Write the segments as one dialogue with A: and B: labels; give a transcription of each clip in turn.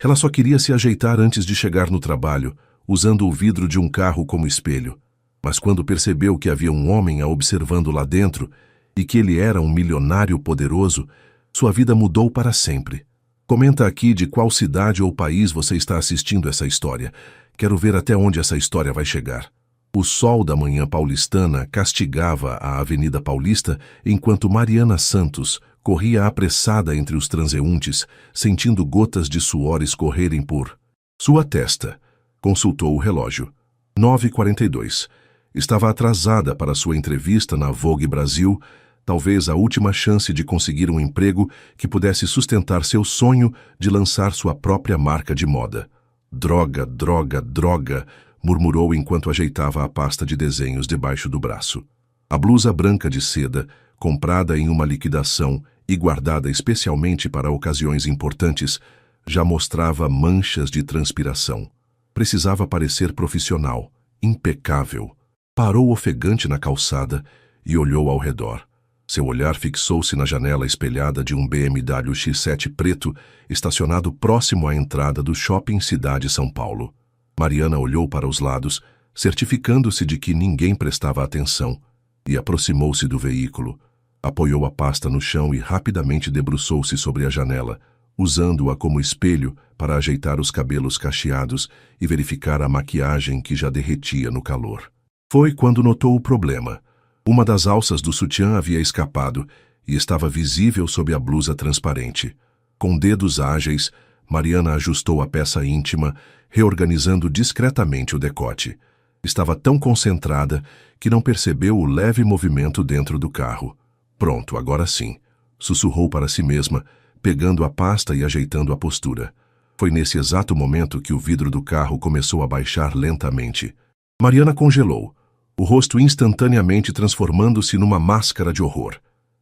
A: Ela só queria se ajeitar antes de chegar no trabalho, usando o vidro de um carro como espelho. Mas quando percebeu que havia um homem a observando lá dentro e que ele era um milionário poderoso, sua vida mudou para sempre. Comenta aqui de qual cidade ou país você está assistindo essa história. Quero ver até onde essa história vai chegar. O sol da manhã paulistana castigava a Avenida Paulista enquanto Mariana Santos corria apressada entre os transeuntes, sentindo gotas de suor escorrerem por sua testa. Consultou o relógio. 9h42. Estava atrasada para sua entrevista na Vogue Brasil, talvez a última chance de conseguir um emprego que pudesse sustentar seu sonho de lançar sua própria marca de moda. Droga, droga, droga, murmurou enquanto ajeitava a pasta de desenhos debaixo do braço. A blusa branca de seda, comprada em uma liquidação e guardada especialmente para ocasiões importantes, já mostrava manchas de transpiração. Precisava parecer profissional, impecável. Parou ofegante na calçada e olhou ao redor. Seu olhar fixou-se na janela espelhada de um BMW X7 preto, estacionado próximo à entrada do Shopping Cidade São Paulo. Mariana olhou para os lados, certificando-se de que ninguém prestava atenção, e aproximou-se do veículo. Apoiou a pasta no chão e rapidamente debruçou-se sobre a janela, usando-a como espelho para ajeitar os cabelos cacheados e verificar a maquiagem que já derretia no calor. Foi quando notou o problema. Uma das alças do sutiã havia escapado e estava visível sob a blusa transparente. Com dedos ágeis, Mariana ajustou a peça íntima, reorganizando discretamente o decote. Estava tão concentrada que não percebeu o leve movimento dentro do carro. Pronto, agora sim, sussurrou para si mesma, pegando a pasta e ajeitando a postura. Foi nesse exato momento que o vidro do carro começou a baixar lentamente. Mariana congelou, o rosto instantaneamente transformando-se numa máscara de horror.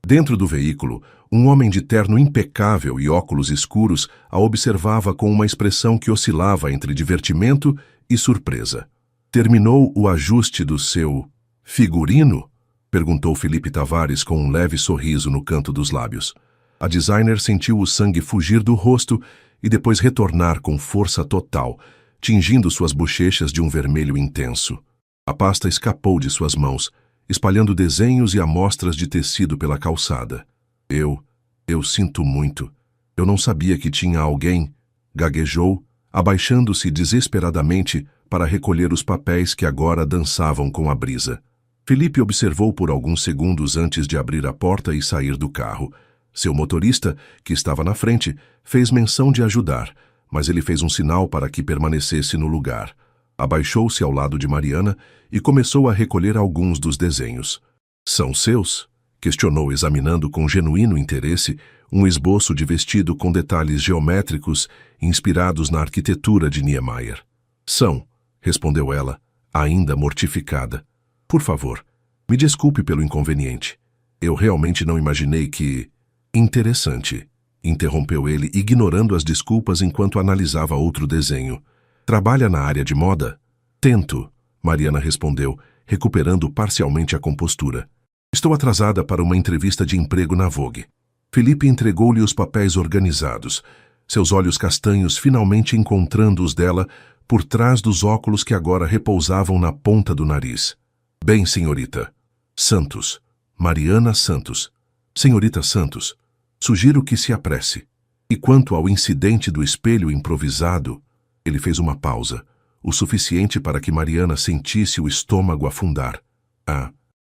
A: Dentro do veículo, um homem de terno impecável e óculos escuros a observava com uma expressão que oscilava entre divertimento e surpresa. Terminou o ajuste do seu figurino? Perguntou Felipe Tavares com um leve sorriso no canto dos lábios. A designer sentiu o sangue fugir do rosto e depois retornar com força total, tingindo suas bochechas de um vermelho intenso. A pasta escapou de suas mãos, espalhando desenhos e amostras de tecido pela calçada. Eu sinto muito. Eu não sabia que tinha alguém, gaguejou, abaixando-se desesperadamente para recolher os papéis que agora dançavam com a brisa. Felipe observou por alguns segundos antes de abrir a porta e sair do carro. Seu motorista, que estava na frente, fez menção de ajudar, mas ele fez um sinal para que permanecesse no lugar. Abaixou-se ao lado de Mariana e começou a recolher alguns dos desenhos. São seus? Questionou, examinando com genuíno interesse um esboço de vestido com detalhes geométricos inspirados na arquitetura de Niemeyer. São, respondeu ela, ainda mortificada. Por favor, me desculpe pelo inconveniente. Eu realmente não imaginei que... Interessante, interrompeu ele, ignorando as desculpas enquanto analisava outro desenho. Trabalha na área de moda? Tento, Mariana respondeu, recuperando parcialmente a compostura. Estou atrasada para uma entrevista de emprego na Vogue. Felipe entregou-lhe os papéis organizados, seus olhos castanhos finalmente encontrando os dela por trás dos óculos que agora repousavam na ponta do nariz. Bem, senhorita. Santos. Mariana Santos. Senhorita Santos, sugiro que se apresse. E quanto ao incidente do espelho improvisado... Ele fez uma pausa, o suficiente para que Mariana sentisse o estômago afundar.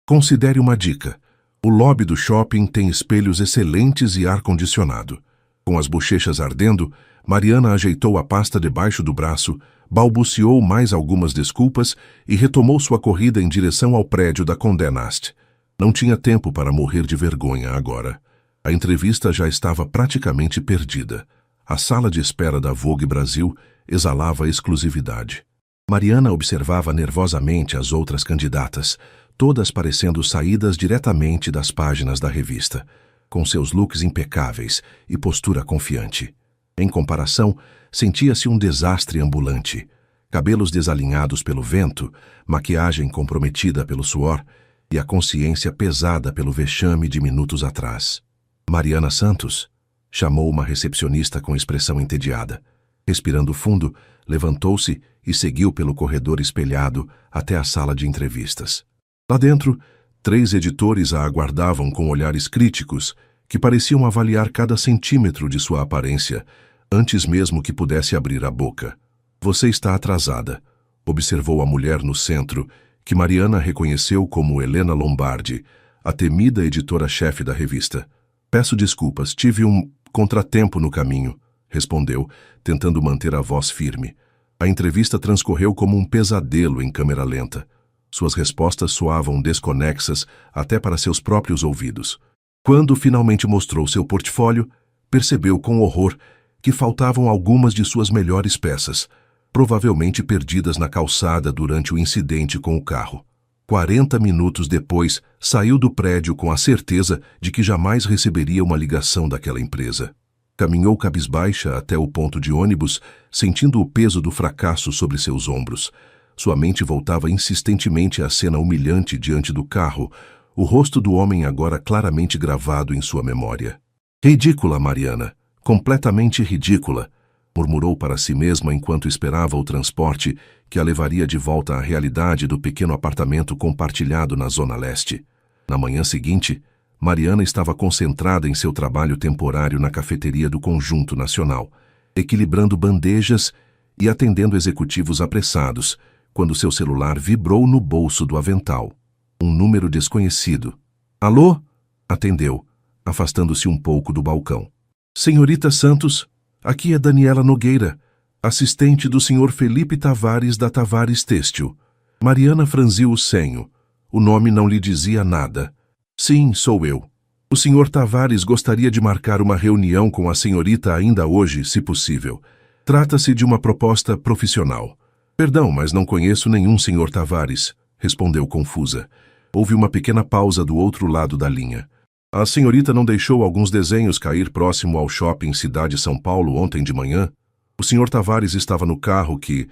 A: Considere uma dica. O lobby do shopping tem espelhos excelentes e ar-condicionado. Com as bochechas ardendo, Mariana ajeitou a pasta debaixo do braço, balbuciou mais algumas desculpas e retomou sua corrida em direção ao prédio da Condé Nast. Não tinha tempo para morrer de vergonha agora. A entrevista já estava praticamente perdida. A sala de espera da Vogue Brasil exalava exclusividade. Mariana observava nervosamente as outras candidatas, todas parecendo saídas diretamente das páginas da revista, com seus looks impecáveis e postura confiante. Em comparação, sentia-se um desastre ambulante. Cabelos desalinhados pelo vento, maquiagem comprometida pelo suor e a consciência pesada pelo vexame de minutos atrás. Mariana Santos? Chamou uma recepcionista com expressão entediada. Respirando fundo, levantou-se e seguiu pelo corredor espelhado até a sala de entrevistas. Lá dentro, 3 editores a aguardavam com olhares críticos que pareciam avaliar cada centímetro de sua aparência, antes mesmo que pudesse abrir a boca. Você está atrasada, observou a mulher no centro, que Mariana reconheceu como Helena Lombardi, a temida editora-chefe da revista. Peço desculpas, tive um contratempo no caminho, respondeu, tentando manter a voz firme. A entrevista transcorreu como um pesadelo em câmera lenta. Suas respostas soavam desconexas até para seus próprios ouvidos. Quando finalmente mostrou seu portfólio, percebeu com horror que faltavam algumas de suas melhores peças, provavelmente perdidas na calçada durante o incidente com o carro. 40 minutos depois, saiu do prédio com a certeza de que jamais receberia uma ligação daquela empresa. Caminhou cabisbaixa até o ponto de ônibus, sentindo o peso do fracasso sobre seus ombros. Sua mente voltava insistentemente à cena humilhante diante do carro, o rosto do homem agora claramente gravado em sua memória. Ridícula, Mariana. Completamente ridícula, murmurou para si mesma enquanto esperava o transporte que a levaria de volta à realidade do pequeno apartamento compartilhado na Zona Leste. Na manhã seguinte, Mariana estava concentrada em seu trabalho temporário na cafeteria do Conjunto Nacional, equilibrando bandejas e atendendo executivos apressados, quando seu celular vibrou no bolso do avental. Um número desconhecido. Alô? Atendeu, afastando-se um pouco do balcão. Senhorita Santos, aqui é Daniela Nogueira, assistente do Sr. Felipe Tavares da Tavares Têxtil. Mariana franziu o senho. O nome não lhe dizia nada. Sim, sou eu. O Sr. Tavares gostaria de marcar uma reunião com a senhorita ainda hoje, se possível. Trata-se de uma proposta profissional. Perdão, mas não conheço nenhum Sr. Tavares, respondeu confusa. Houve uma pequena pausa do outro lado da linha. A senhorita não deixou alguns desenhos cair próximo ao shopping Cidade São Paulo ontem de manhã? O Sr. Tavares estava no carro que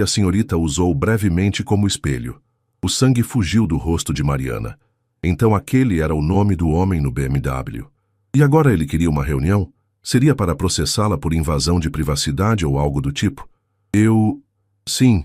A: a senhorita usou brevemente como espelho. O sangue fugiu do rosto de Mariana. Então aquele era o nome do homem no BMW. E agora ele queria uma reunião? Seria para processá-la por invasão de privacidade ou algo do tipo? Sim,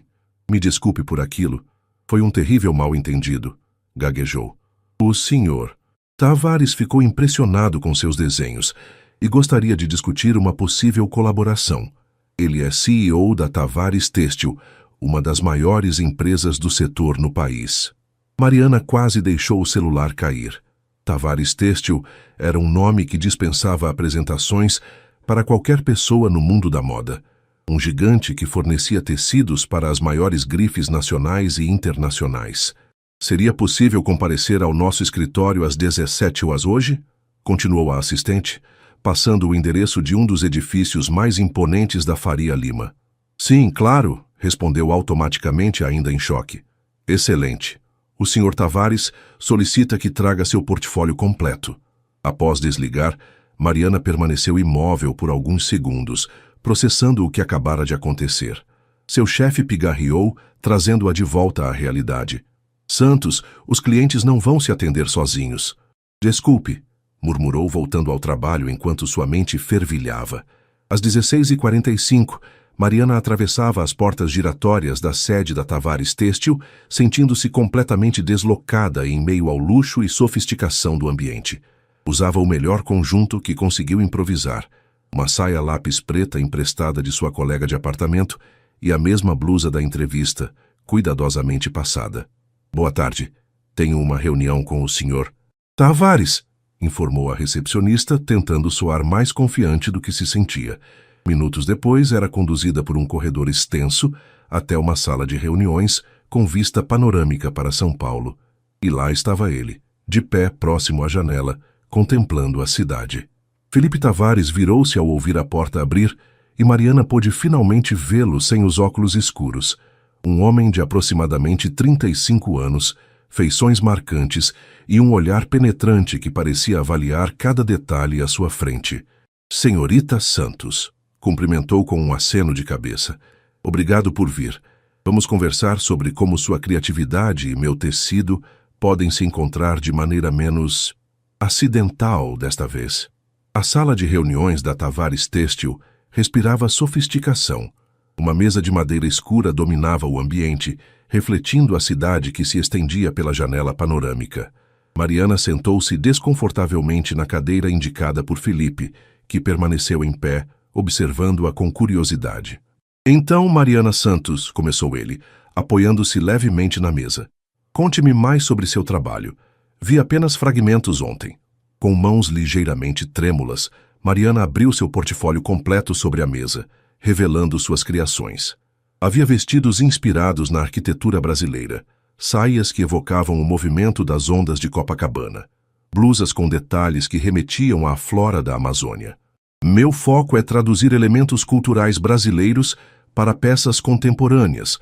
A: me desculpe por aquilo. Foi um terrível mal-entendido, gaguejou. O senhor Tavares ficou impressionado com seus desenhos e gostaria de discutir uma possível colaboração. Ele é CEO da Tavares Têxtil, uma das maiores empresas do setor no país. Mariana quase deixou o celular cair. Tavares Têxtil era um nome que dispensava apresentações para qualquer pessoa no mundo da moda. Um gigante que fornecia tecidos para as maiores grifes nacionais e internacionais. Seria possível comparecer ao nosso escritório às 17h hoje? Continuou a assistente, passando o endereço de um dos edifícios mais imponentes da Faria Lima. Sim, claro, respondeu automaticamente, ainda em choque. Excelente. O Sr. Tavares solicita que traga seu portfólio completo. Após desligar, Mariana permaneceu imóvel por alguns segundos, processando o que acabara de acontecer. Seu chefe pigarreou, trazendo-a de volta à realidade. Santos, os clientes não vão se atender sozinhos. Desculpe, murmurou voltando ao trabalho enquanto sua mente fervilhava. Às 16h45, Mariana atravessava as portas giratórias da sede da Tavares Têxtil, sentindo-se completamente deslocada em meio ao luxo e sofisticação do ambiente. Usava o melhor conjunto que conseguiu improvisar, uma saia lápis preta emprestada de sua colega de apartamento e a mesma blusa da entrevista, cuidadosamente passada. Boa tarde. Tenho uma reunião com o Sr. Tavares, informou a recepcionista, tentando soar mais confiante do que se sentia. Minutos depois, era conduzida por um corredor extenso até uma sala de reuniões com vista panorâmica para São Paulo. E lá estava ele, de pé próximo à janela, contemplando a cidade. Felipe Tavares virou-se ao ouvir a porta abrir e Mariana pôde finalmente vê-lo sem os óculos escuros. Um homem de aproximadamente 35 anos, feições marcantes e um olhar penetrante que parecia avaliar cada detalhe à sua frente. Senhorita Santos, cumprimentou com um aceno de cabeça. Obrigado por vir. Vamos conversar sobre como sua criatividade e meu tecido podem se encontrar de maneira menos acidental desta vez. A sala de reuniões da Tavares Têxtil respirava sofisticação. Uma mesa de madeira escura dominava o ambiente, refletindo a cidade que se estendia pela janela panorâmica. Mariana sentou-se desconfortavelmente na cadeira indicada por Felipe, que permaneceu em pé, observando-a com curiosidade. Então, Mariana Santos, começou ele, apoiando-se levemente na mesa. Conte-me mais sobre seu trabalho. Vi apenas fragmentos ontem. Com mãos ligeiramente trêmulas, Mariana abriu seu portfólio completo sobre a mesa, revelando suas criações. Havia vestidos inspirados na arquitetura brasileira, saias que evocavam o movimento das ondas de Copacabana, blusas com detalhes que remetiam à flora da Amazônia. Meu foco é traduzir elementos culturais brasileiros para peças contemporâneas,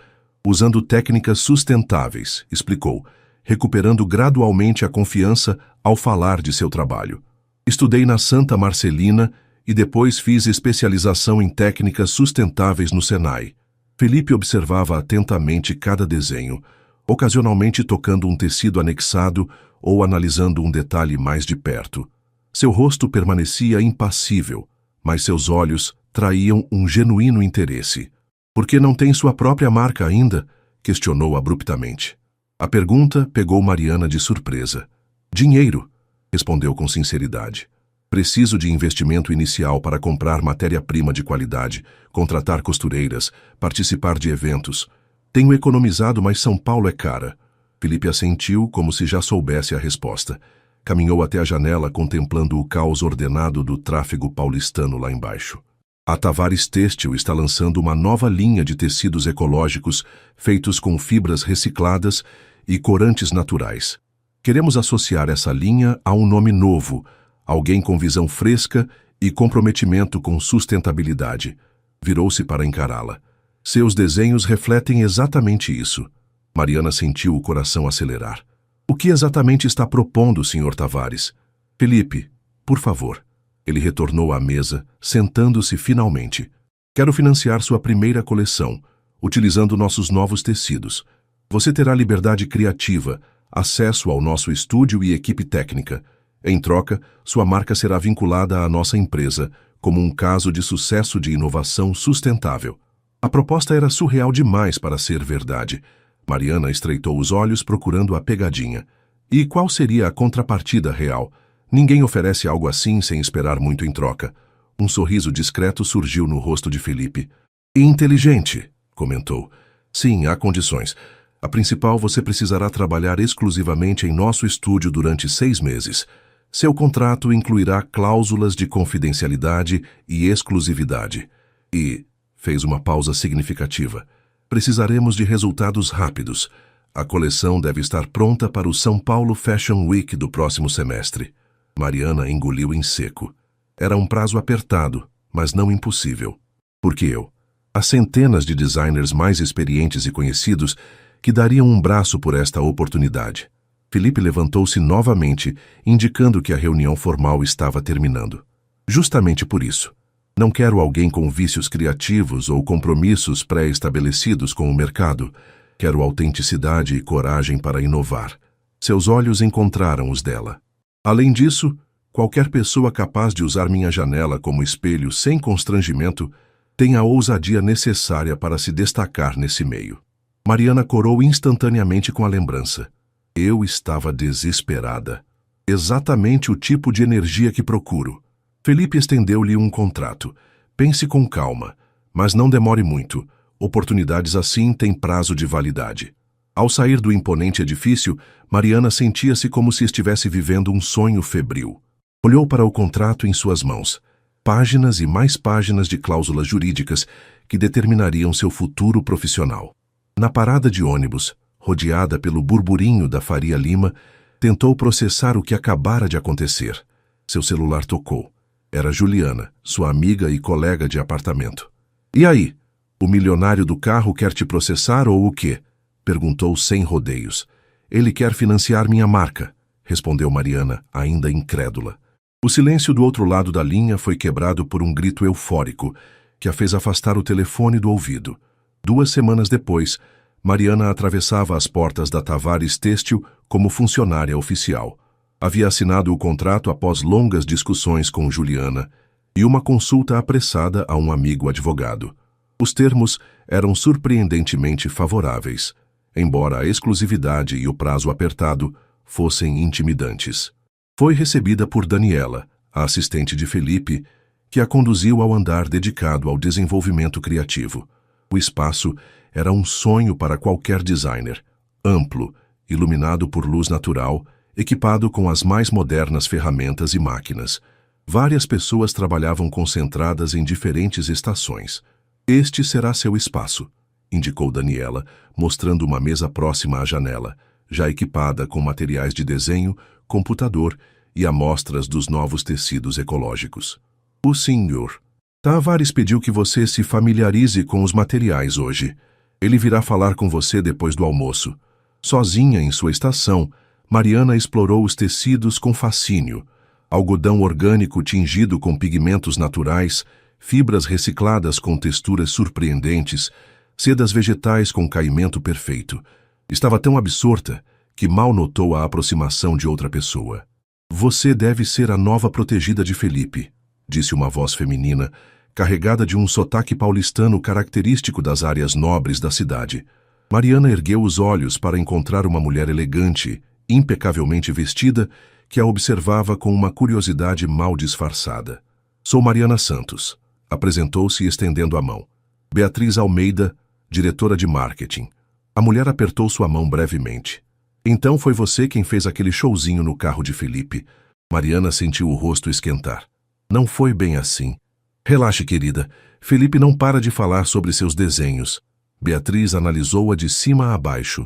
A: usando técnicas sustentáveis, explicou, recuperando gradualmente a confiança ao falar de seu trabalho. Estudei na Santa Marcelina e depois fiz especialização em técnicas sustentáveis no Senai. Felipe observava atentamente cada desenho, ocasionalmente tocando um tecido anexado ou analisando um detalhe mais de perto. Seu rosto permanecia impassível, mas seus olhos traíam um genuíno interesse. Por que não tem sua própria marca ainda? Questionou abruptamente. A pergunta pegou Mariana de surpresa. Dinheiro, respondeu com sinceridade. Preciso de investimento inicial para comprar matéria-prima de qualidade, contratar costureiras, participar de eventos. Tenho economizado, mas São Paulo é cara. Felipe assentiu como se já soubesse a resposta. Caminhou até a janela contemplando o caos ordenado do tráfego paulistano lá embaixo. A Tavares Têxtil está lançando uma nova linha de tecidos ecológicos feitos com fibras recicladas e corantes naturais. Queremos associar essa linha a um nome novo, alguém com visão fresca e comprometimento com sustentabilidade. Virou-se para encará-la. Seus desenhos refletem exatamente isso. Mariana sentiu o coração acelerar. O que exatamente está propondo, Sr. Tavares? Felipe, por favor. Ele retornou à mesa, sentando-se finalmente. Quero financiar sua primeira coleção, utilizando nossos novos tecidos. Você terá liberdade criativa, acesso ao nosso estúdio e equipe técnica. Em troca, sua marca será vinculada à nossa empresa, como um caso de sucesso de inovação sustentável. A proposta era surreal demais para ser verdade. Mariana estreitou os olhos procurando a pegadinha. E qual seria a contrapartida real? Ninguém oferece algo assim sem esperar muito em troca. Um sorriso discreto surgiu no rosto de Felipe. Inteligente, comentou. Sim, há condições. A principal, você precisará trabalhar exclusivamente em nosso estúdio durante 6 meses. Seu contrato incluirá cláusulas de confidencialidade e exclusividade. E, fez uma pausa significativa, precisaremos de resultados rápidos. A coleção deve estar pronta para o São Paulo Fashion Week do próximo semestre. Mariana engoliu em seco. Era um prazo apertado, mas não impossível. Porque eu? Há centenas de designers mais experientes e conhecidos que dariam um braço por esta oportunidade. Felipe levantou-se novamente, indicando que a reunião formal estava terminando. Justamente por isso. Não quero alguém com vícios criativos ou compromissos pré-estabelecidos com o mercado. Quero autenticidade e coragem para inovar. Seus olhos encontraram os dela. Além disso, qualquer pessoa capaz de usar minha janela como espelho sem constrangimento tem a ousadia necessária para se destacar nesse meio. Mariana corou instantaneamente com a lembrança. Eu estava desesperada. Exatamente o tipo de energia que procuro. Felipe estendeu-lhe um contrato. Pense com calma, mas não demore muito. Oportunidades assim têm prazo de validade. Ao sair do imponente edifício, Mariana sentia-se como se estivesse vivendo um sonho febril. Olhou para o contrato em suas mãos. Páginas e mais páginas de cláusulas jurídicas que determinariam seu futuro profissional. Na parada de ônibus, rodeada pelo burburinho da Faria Lima, tentou processar o que acabara de acontecer. Seu celular tocou. Era Juliana, sua amiga e colega de apartamento. E aí? O milionário do carro quer te processar ou o quê? Perguntou sem rodeios. Ele quer financiar minha marca, respondeu Mariana, ainda incrédula. O silêncio do outro lado da linha foi quebrado por um grito eufórico, que a fez afastar o telefone do ouvido. 2 semanas depois, Mariana atravessava as portas da Tavares Têxtil como funcionária oficial. Havia assinado o contrato após longas discussões com Juliana, e uma consulta apressada a um amigo advogado. Os termos eram surpreendentemente favoráveis, embora a exclusividade e o prazo apertado fossem intimidantes. Foi recebida por Daniela, a assistente de Felipe, que a conduziu ao andar dedicado ao desenvolvimento criativo. O espaço era um sonho para qualquer designer, amplo, iluminado por luz natural, equipado com as mais modernas ferramentas e máquinas. Várias pessoas trabalhavam concentradas em diferentes estações. Este será seu espaço, indicou Daniela, mostrando uma mesa próxima à janela, já equipada com materiais de desenho, computador e amostras dos novos tecidos ecológicos. O senhor Tavares pediu que você se familiarize com os materiais hoje. Ele virá falar com você depois do almoço. Sozinha em sua estação, Mariana explorou os tecidos com fascínio. Algodão orgânico tingido com pigmentos naturais, fibras recicladas com texturas surpreendentes, sedas vegetais com caimento perfeito. Estava tão absorta que mal notou a aproximação de outra pessoa. Você deve ser a nova protegida de Felipe, disse uma voz feminina, carregada de um sotaque paulistano característico das áreas nobres da cidade. Mariana ergueu os olhos para encontrar uma mulher elegante, impecavelmente vestida, que a observava com uma curiosidade mal disfarçada. Sou Mariana Santos, apresentou-se estendendo a mão. Beatriz Almeida, diretora de marketing. A mulher apertou sua mão brevemente. Então foi você quem fez aquele showzinho no carro de Felipe. Mariana sentiu o rosto esquentar. Não foi bem assim. Relaxe, querida. Felipe não para de falar sobre seus desenhos. Beatriz analisou-a de cima a baixo.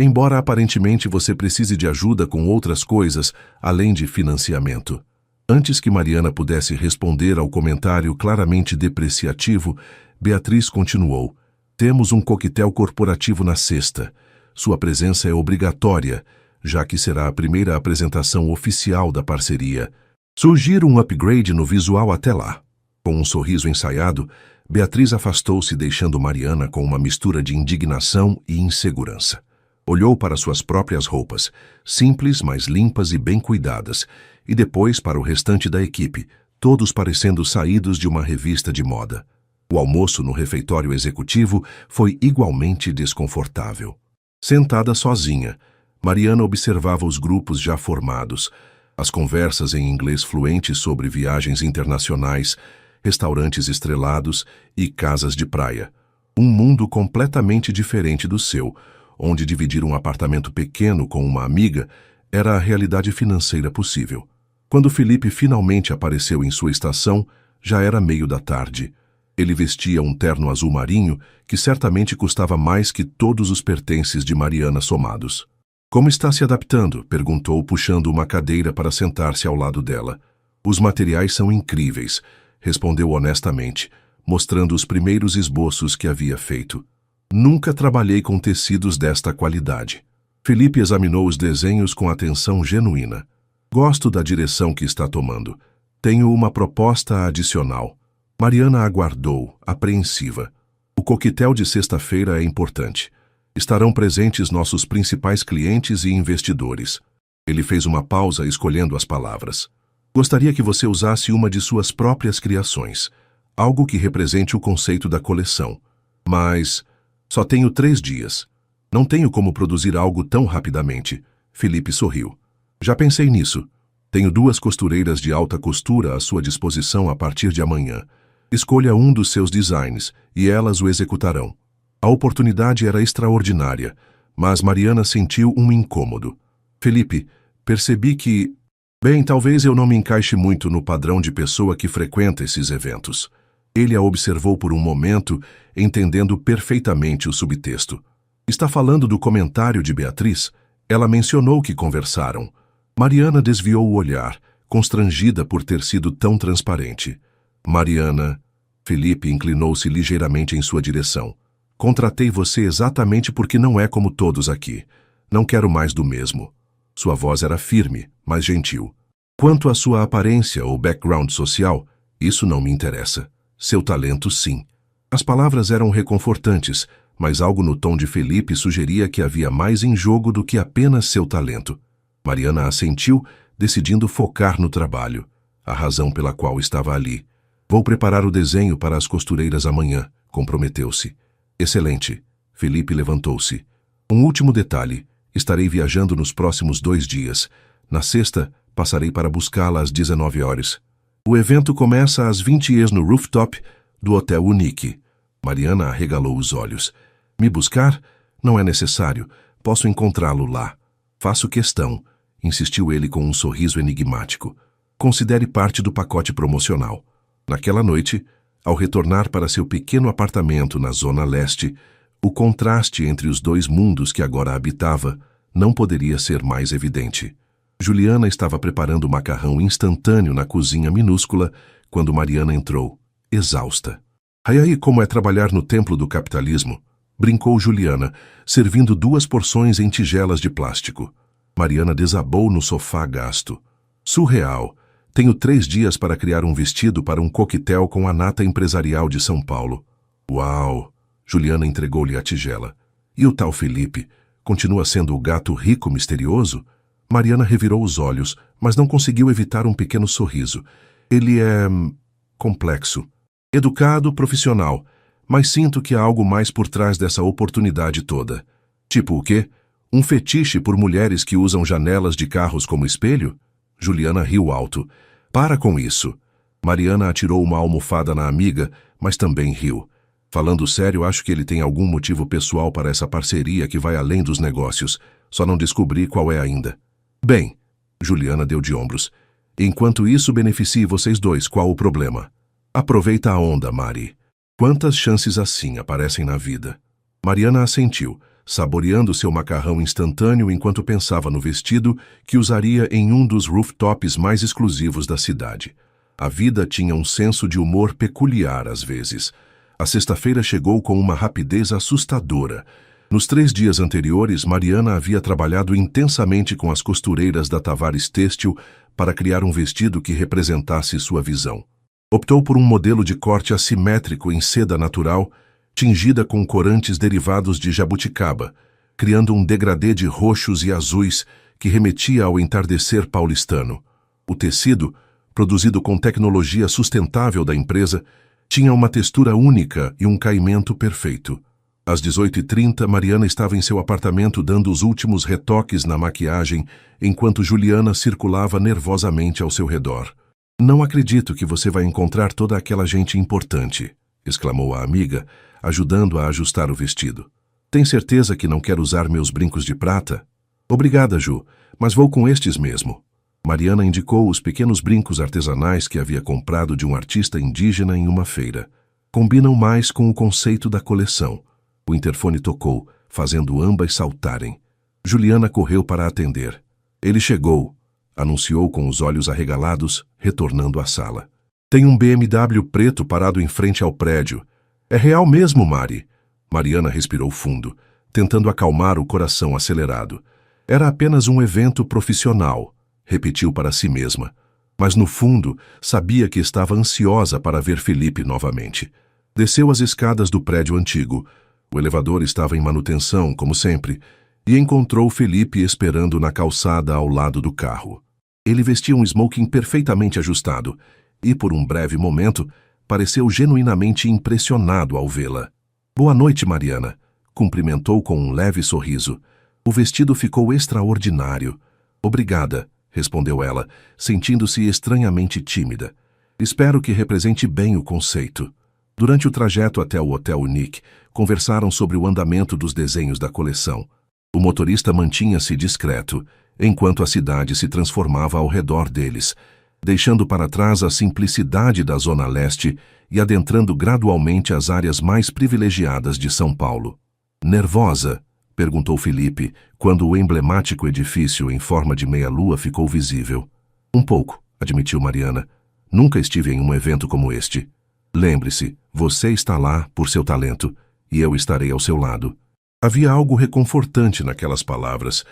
A: Embora aparentemente você precise de ajuda com outras coisas, além de financiamento. Antes que Mariana pudesse responder ao comentário claramente depreciativo, Beatriz continuou. Temos um coquetel corporativo na sexta. Sua presença é obrigatória, já que será a primeira apresentação oficial da parceria. Sugiro um upgrade no visual até lá. Com um sorriso ensaiado, Beatriz afastou-se, deixando Mariana com uma mistura de indignação e insegurança. Olhou para suas próprias roupas, simples, mas limpas e bem cuidadas, e depois para o restante da equipe, todos parecendo saídos de uma revista de moda. O almoço no refeitório executivo foi igualmente desconfortável. Sentada sozinha, Mariana observava os grupos já formados, as conversas em inglês fluente sobre viagens internacionais, restaurantes estrelados e casas de praia. Um mundo completamente diferente do seu, onde dividir um apartamento pequeno com uma amiga era a realidade financeira possível. Quando Felipe finalmente apareceu em sua estação, já era meio da tarde. Ele vestia um terno azul marinho que certamente custava mais que todos os pertences de Mariana somados. Como está se adaptando? Perguntou, puxando uma cadeira para sentar-se ao lado dela. Os materiais são incríveis, respondeu honestamente, mostrando os primeiros esboços que havia feito. Nunca trabalhei com tecidos desta qualidade. Felipe examinou os desenhos com atenção genuína. Gosto da direção que está tomando. Tenho uma proposta adicional. Mariana aguardou, apreensiva. O coquetel de sexta-feira é importante. Estarão presentes nossos principais clientes e investidores. Ele fez uma pausa escolhendo as palavras. Gostaria que você usasse uma de suas próprias criações, algo que represente o conceito da coleção. Mas só tenho 3 dias. Não tenho como produzir algo tão rapidamente. Felipe sorriu. Já pensei nisso. Tenho 2 costureiras de alta costura à sua disposição a partir de amanhã. Escolha um dos seus designs e elas o executarão. A oportunidade era extraordinária, mas Mariana sentiu um incômodo. Felipe, percebi que... Bem, talvez eu não me encaixe muito no padrão de pessoa que frequenta esses eventos. Ele a observou por um momento, entendendo perfeitamente o subtexto. Está falando do comentário de Beatriz? Ela mencionou que conversaram. Mariana desviou o olhar, constrangida por ter sido tão transparente. Mariana... Felipe inclinou-se ligeiramente em sua direção. Contratei você exatamente porque não é como todos aqui. Não quero mais do mesmo. Sua voz era firme, mas gentil. Quanto à sua aparência ou background social, isso não me interessa. Seu talento, sim. As palavras eram reconfortantes, mas algo no tom de Felipe sugeria que havia mais em jogo do que apenas seu talento. Mariana assentiu, decidindo focar no trabalho, a razão pela qual estava ali. Vou preparar o desenho para as costureiras amanhã, comprometeu-se. Excelente. Felipe levantou-se. Um último detalhe. Estarei viajando nos próximos 2 dias. Na sexta, passarei para buscá-la às 19 horas. O evento começa às 20 no rooftop do Hotel Unique. Mariana arregalou os olhos. Me buscar? Não é necessário. Posso encontrá-lo lá. Faço questão, insistiu ele com um sorriso enigmático. Considere parte do pacote promocional. Naquela noite, ao retornar para seu pequeno apartamento na Zona Leste, o contraste entre os 2 mundos que agora habitava não poderia ser mais evidente. Juliana estava preparando o macarrão instantâneo na cozinha minúscula quando Mariana entrou, exausta. Aí como é trabalhar no templo do capitalismo? Brincou Juliana, servindo 2 porções em tigelas de plástico. Mariana desabou no sofá gasto. Surreal. Tenho 3 dias para criar um vestido para um coquetel com a nata empresarial de São Paulo. Uau! Juliana entregou-lhe a tigela. E o tal Felipe? Continua sendo o gato rico misterioso? Mariana revirou os olhos, mas não conseguiu evitar um pequeno sorriso. Ele é complexo. Educado, profissional, mas sinto que há algo mais por trás dessa oportunidade toda. Tipo o quê? Um fetiche por mulheres que usam janelas de carros como espelho? Juliana riu alto. Para com isso. Mariana atirou uma almofada na amiga, mas também riu. Falando sério, acho que ele tem algum motivo pessoal para essa parceria que vai além dos negócios. Só não descobri qual é ainda. Bem, Juliana deu de ombros. Enquanto isso beneficie vocês 2, qual o problema? Aproveita a onda, Mari. Quantas chances assim aparecem na vida? Mariana assentiu, saboreando seu macarrão instantâneo enquanto pensava no vestido que usaria em um dos rooftops mais exclusivos da cidade. A vida tinha um senso de humor peculiar às vezes. A sexta-feira chegou com uma rapidez assustadora. Nos 3 dias anteriores, Mariana havia trabalhado intensamente com as costureiras da Tavares Têxtil para criar um vestido que representasse sua visão. Optou por um modelo de corte assimétrico em seda natural, tingida com corantes derivados de jabuticaba, criando um degradê de roxos e azuis que remetia ao entardecer paulistano. O tecido, produzido com tecnologia sustentável da empresa, tinha uma textura única e um caimento perfeito. Às 18h30, Mariana estava em seu apartamento dando os últimos retoques na maquiagem, enquanto Juliana circulava nervosamente ao seu redor. Não acredito que você vai encontrar toda aquela gente importante, exclamou a amiga, ajudando a ajustar o vestido. Tem certeza que não quer usar meus brincos de prata? Obrigada, Ju, mas vou com estes mesmo. Mariana indicou os pequenos brincos artesanais que havia comprado de um artista indígena em uma feira. Combinam mais com o conceito da coleção. O interfone tocou, fazendo ambas saltarem. Juliana correu para atender. Ele chegou, anunciou com os olhos arregalados, retornando à sala. Tem um BMW preto parado em frente ao prédio. É real mesmo, Mari? Mariana respirou fundo, tentando acalmar o coração acelerado. Era apenas um evento profissional, repetiu para si mesma. Mas no fundo, sabia que estava ansiosa para ver Felipe novamente. Desceu as escadas do prédio antigo. O elevador estava em manutenção, como sempre, e encontrou Felipe esperando na calçada ao lado do carro. Ele vestia um smoking perfeitamente ajustado e, por um breve momento, pareceu genuinamente impressionado ao vê-la. Boa noite, Mariana, cumprimentou com um leve sorriso. O vestido ficou extraordinário. Obrigada, respondeu ela, sentindo-se estranhamente tímida. Espero que represente bem o conceito. Durante o trajeto até o Hotel Unique, conversaram sobre o andamento dos desenhos da coleção. O motorista mantinha-se discreto, enquanto a cidade se transformava ao redor deles, deixando para trás a simplicidade da Zona Leste e adentrando gradualmente as áreas mais privilegiadas de São Paulo. Nervosa? Perguntou Felipe, quando o emblemático edifício em forma de meia-lua ficou visível. Um pouco, admitiu Mariana. Nunca estive em um evento como este. Lembre-se, você está lá por seu talento, e eu estarei ao seu lado. Havia algo reconfortante naquelas palavras,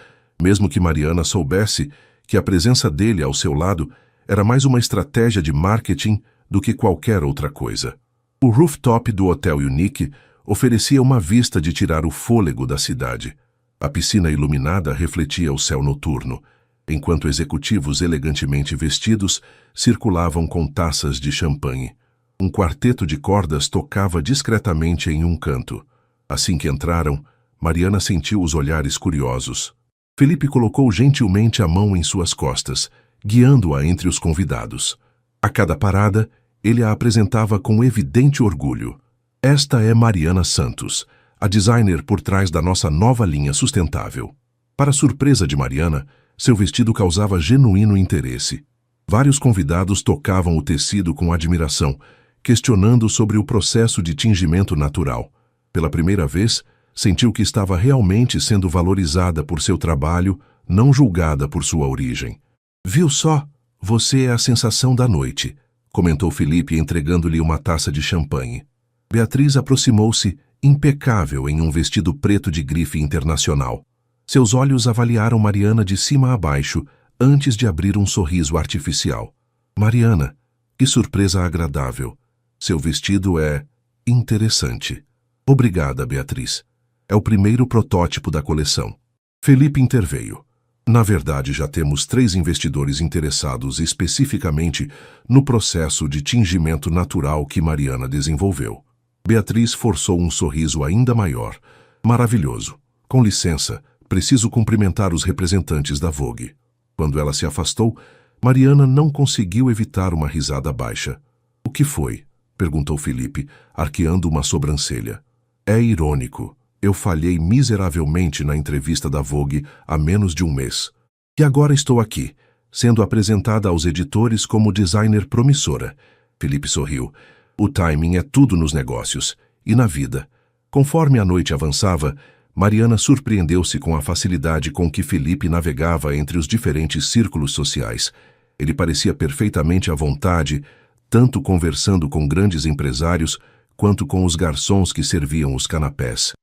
A: mesmo que Mariana soubesse que a presença dele ao seu lado era mais uma estratégia de marketing do que qualquer outra coisa. O rooftop do Hotel Unique oferecia uma vista de tirar o fôlego da cidade. A piscina iluminada refletia o céu noturno, enquanto executivos elegantemente vestidos circulavam com taças de champanhe. Um quarteto de cordas tocava discretamente em um canto. Assim que entraram, Mariana sentiu os olhares curiosos. Felipe colocou gentilmente a mão em suas costas, guiando-a entre os convidados. A cada parada, ele a apresentava com evidente orgulho. Esta é Mariana Santos, a designer por trás da nossa nova linha sustentável. Para surpresa de Mariana, seu vestido causava genuíno interesse. Vários convidados tocavam o tecido com admiração, questionando sobre o processo de tingimento natural. Pela primeira vez, sentiu que estava realmente sendo valorizada por seu trabalho, não julgada por sua origem. Viu só? Você é a sensação da noite, comentou Felipe entregando-lhe uma taça de champanhe. Beatriz aproximou-se, impecável em um vestido preto de grife internacional. Seus olhos avaliaram Mariana de cima a baixo, antes de abrir um sorriso artificial. Mariana, que surpresa agradável. Seu vestido é interessante. Obrigada, Beatriz. É o primeiro protótipo da coleção. Felipe interveio. Na verdade, já temos 3 investidores interessados especificamente no processo de tingimento natural que Mariana desenvolveu. Beatriz forçou um sorriso ainda maior. Maravilhoso. Com licença, preciso cumprimentar os representantes da Vogue. Quando ela se afastou, Mariana não conseguiu evitar uma risada baixa. O que foi? Perguntou Felipe, arqueando uma sobrancelha. É irônico. Eu falhei miseravelmente na entrevista da Vogue há menos de um mês. E agora estou aqui, sendo apresentada aos editores como designer promissora. Felipe sorriu. O timing é tudo nos negócios e na vida. Conforme a noite avançava, Mariana surpreendeu-se com a facilidade com que Felipe navegava entre os diferentes círculos sociais. Ele parecia perfeitamente à vontade, tanto conversando com grandes empresários quanto com os garçons que serviam os canapés.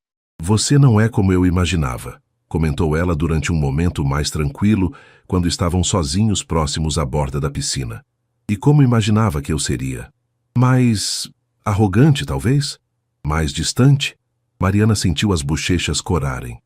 A: Você não é como eu imaginava, comentou ela durante um momento mais tranquilo, quando estavam sozinhos próximos à borda da piscina. E como imaginava que eu seria? Mais arrogante, talvez? Mais distante? Mariana sentiu as bochechas corarem.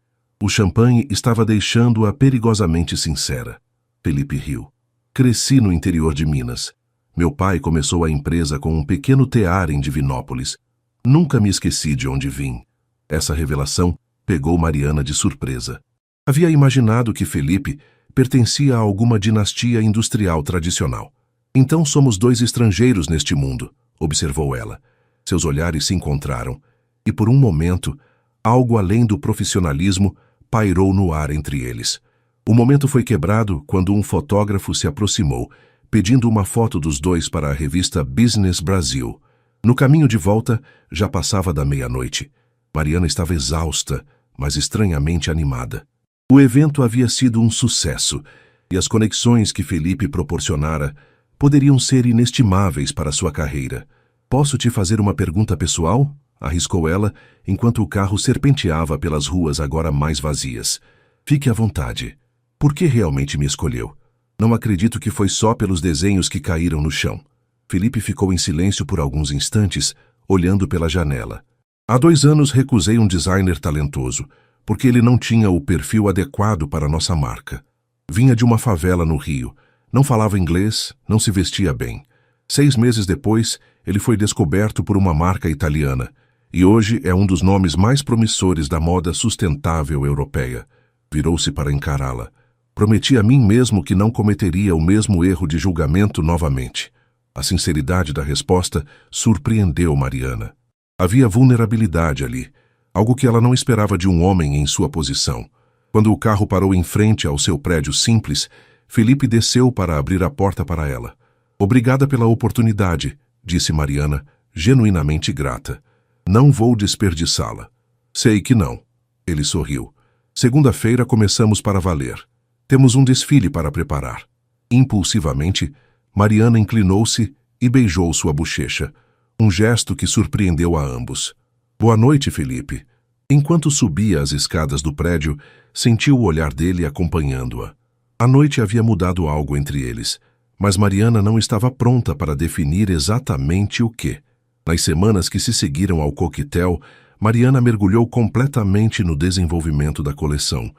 A: O champanhe estava deixando-a perigosamente sincera. Felipe riu. Cresci no interior de Minas. Meu pai começou a empresa com um pequeno tear em Divinópolis. Nunca me esqueci de onde vim. Essa revelação pegou Mariana de surpresa. Havia imaginado que Felipe pertencia a alguma dinastia industrial tradicional. Então somos 2 estrangeiros neste mundo, observou ela. Seus olhares se encontraram, e por um momento, algo além do profissionalismo pairou no ar entre eles. O momento foi quebrado quando um fotógrafo se aproximou, pedindo uma foto dos 2 para a revista Business Brasil. No caminho de volta, já passava da meia-noite. Mariana estava exausta, mas estranhamente animada. O evento havia sido um sucesso, e as conexões que Felipe proporcionara poderiam ser inestimáveis para sua carreira. Posso te fazer uma pergunta pessoal? Arriscou ela, enquanto o carro serpenteava pelas ruas agora mais vazias. Fique à vontade. Por que realmente me escolheu? Não acredito que foi só pelos desenhos que caíram no chão. Felipe ficou em silêncio por alguns instantes, olhando pela janela. Há 2 anos recusei um designer talentoso, porque ele não tinha o perfil adequado para nossa marca. Vinha de uma favela no Rio, não falava inglês, não se vestia bem. 6 meses depois, ele foi descoberto por uma marca italiana, e hoje é um dos nomes mais promissores da moda sustentável europeia. Virou-se para encará-la. Prometi a mim mesmo que não cometeria o mesmo erro de julgamento novamente. A sinceridade da resposta surpreendeu Mariana. Havia vulnerabilidade ali, algo que ela não esperava de um homem em sua posição. Quando o carro parou em frente ao seu prédio simples, Felipe desceu para abrir a porta para ela. Obrigada pela oportunidade, disse Mariana, genuinamente grata. Não vou desperdiçá-la. Sei que não. Ele sorriu. Segunda-feira começamos para valer. Temos um desfile para preparar. Impulsivamente, Mariana inclinou-se e beijou sua bochecha. Um gesto que surpreendeu a ambos. Boa noite, Felipe. Enquanto subia as escadas do prédio, sentiu o olhar dele acompanhando-a. A noite havia mudado algo entre eles, mas Mariana não estava pronta para definir exatamente o que. Nas semanas que se seguiram ao coquetel, Mariana mergulhou completamente no desenvolvimento da coleção.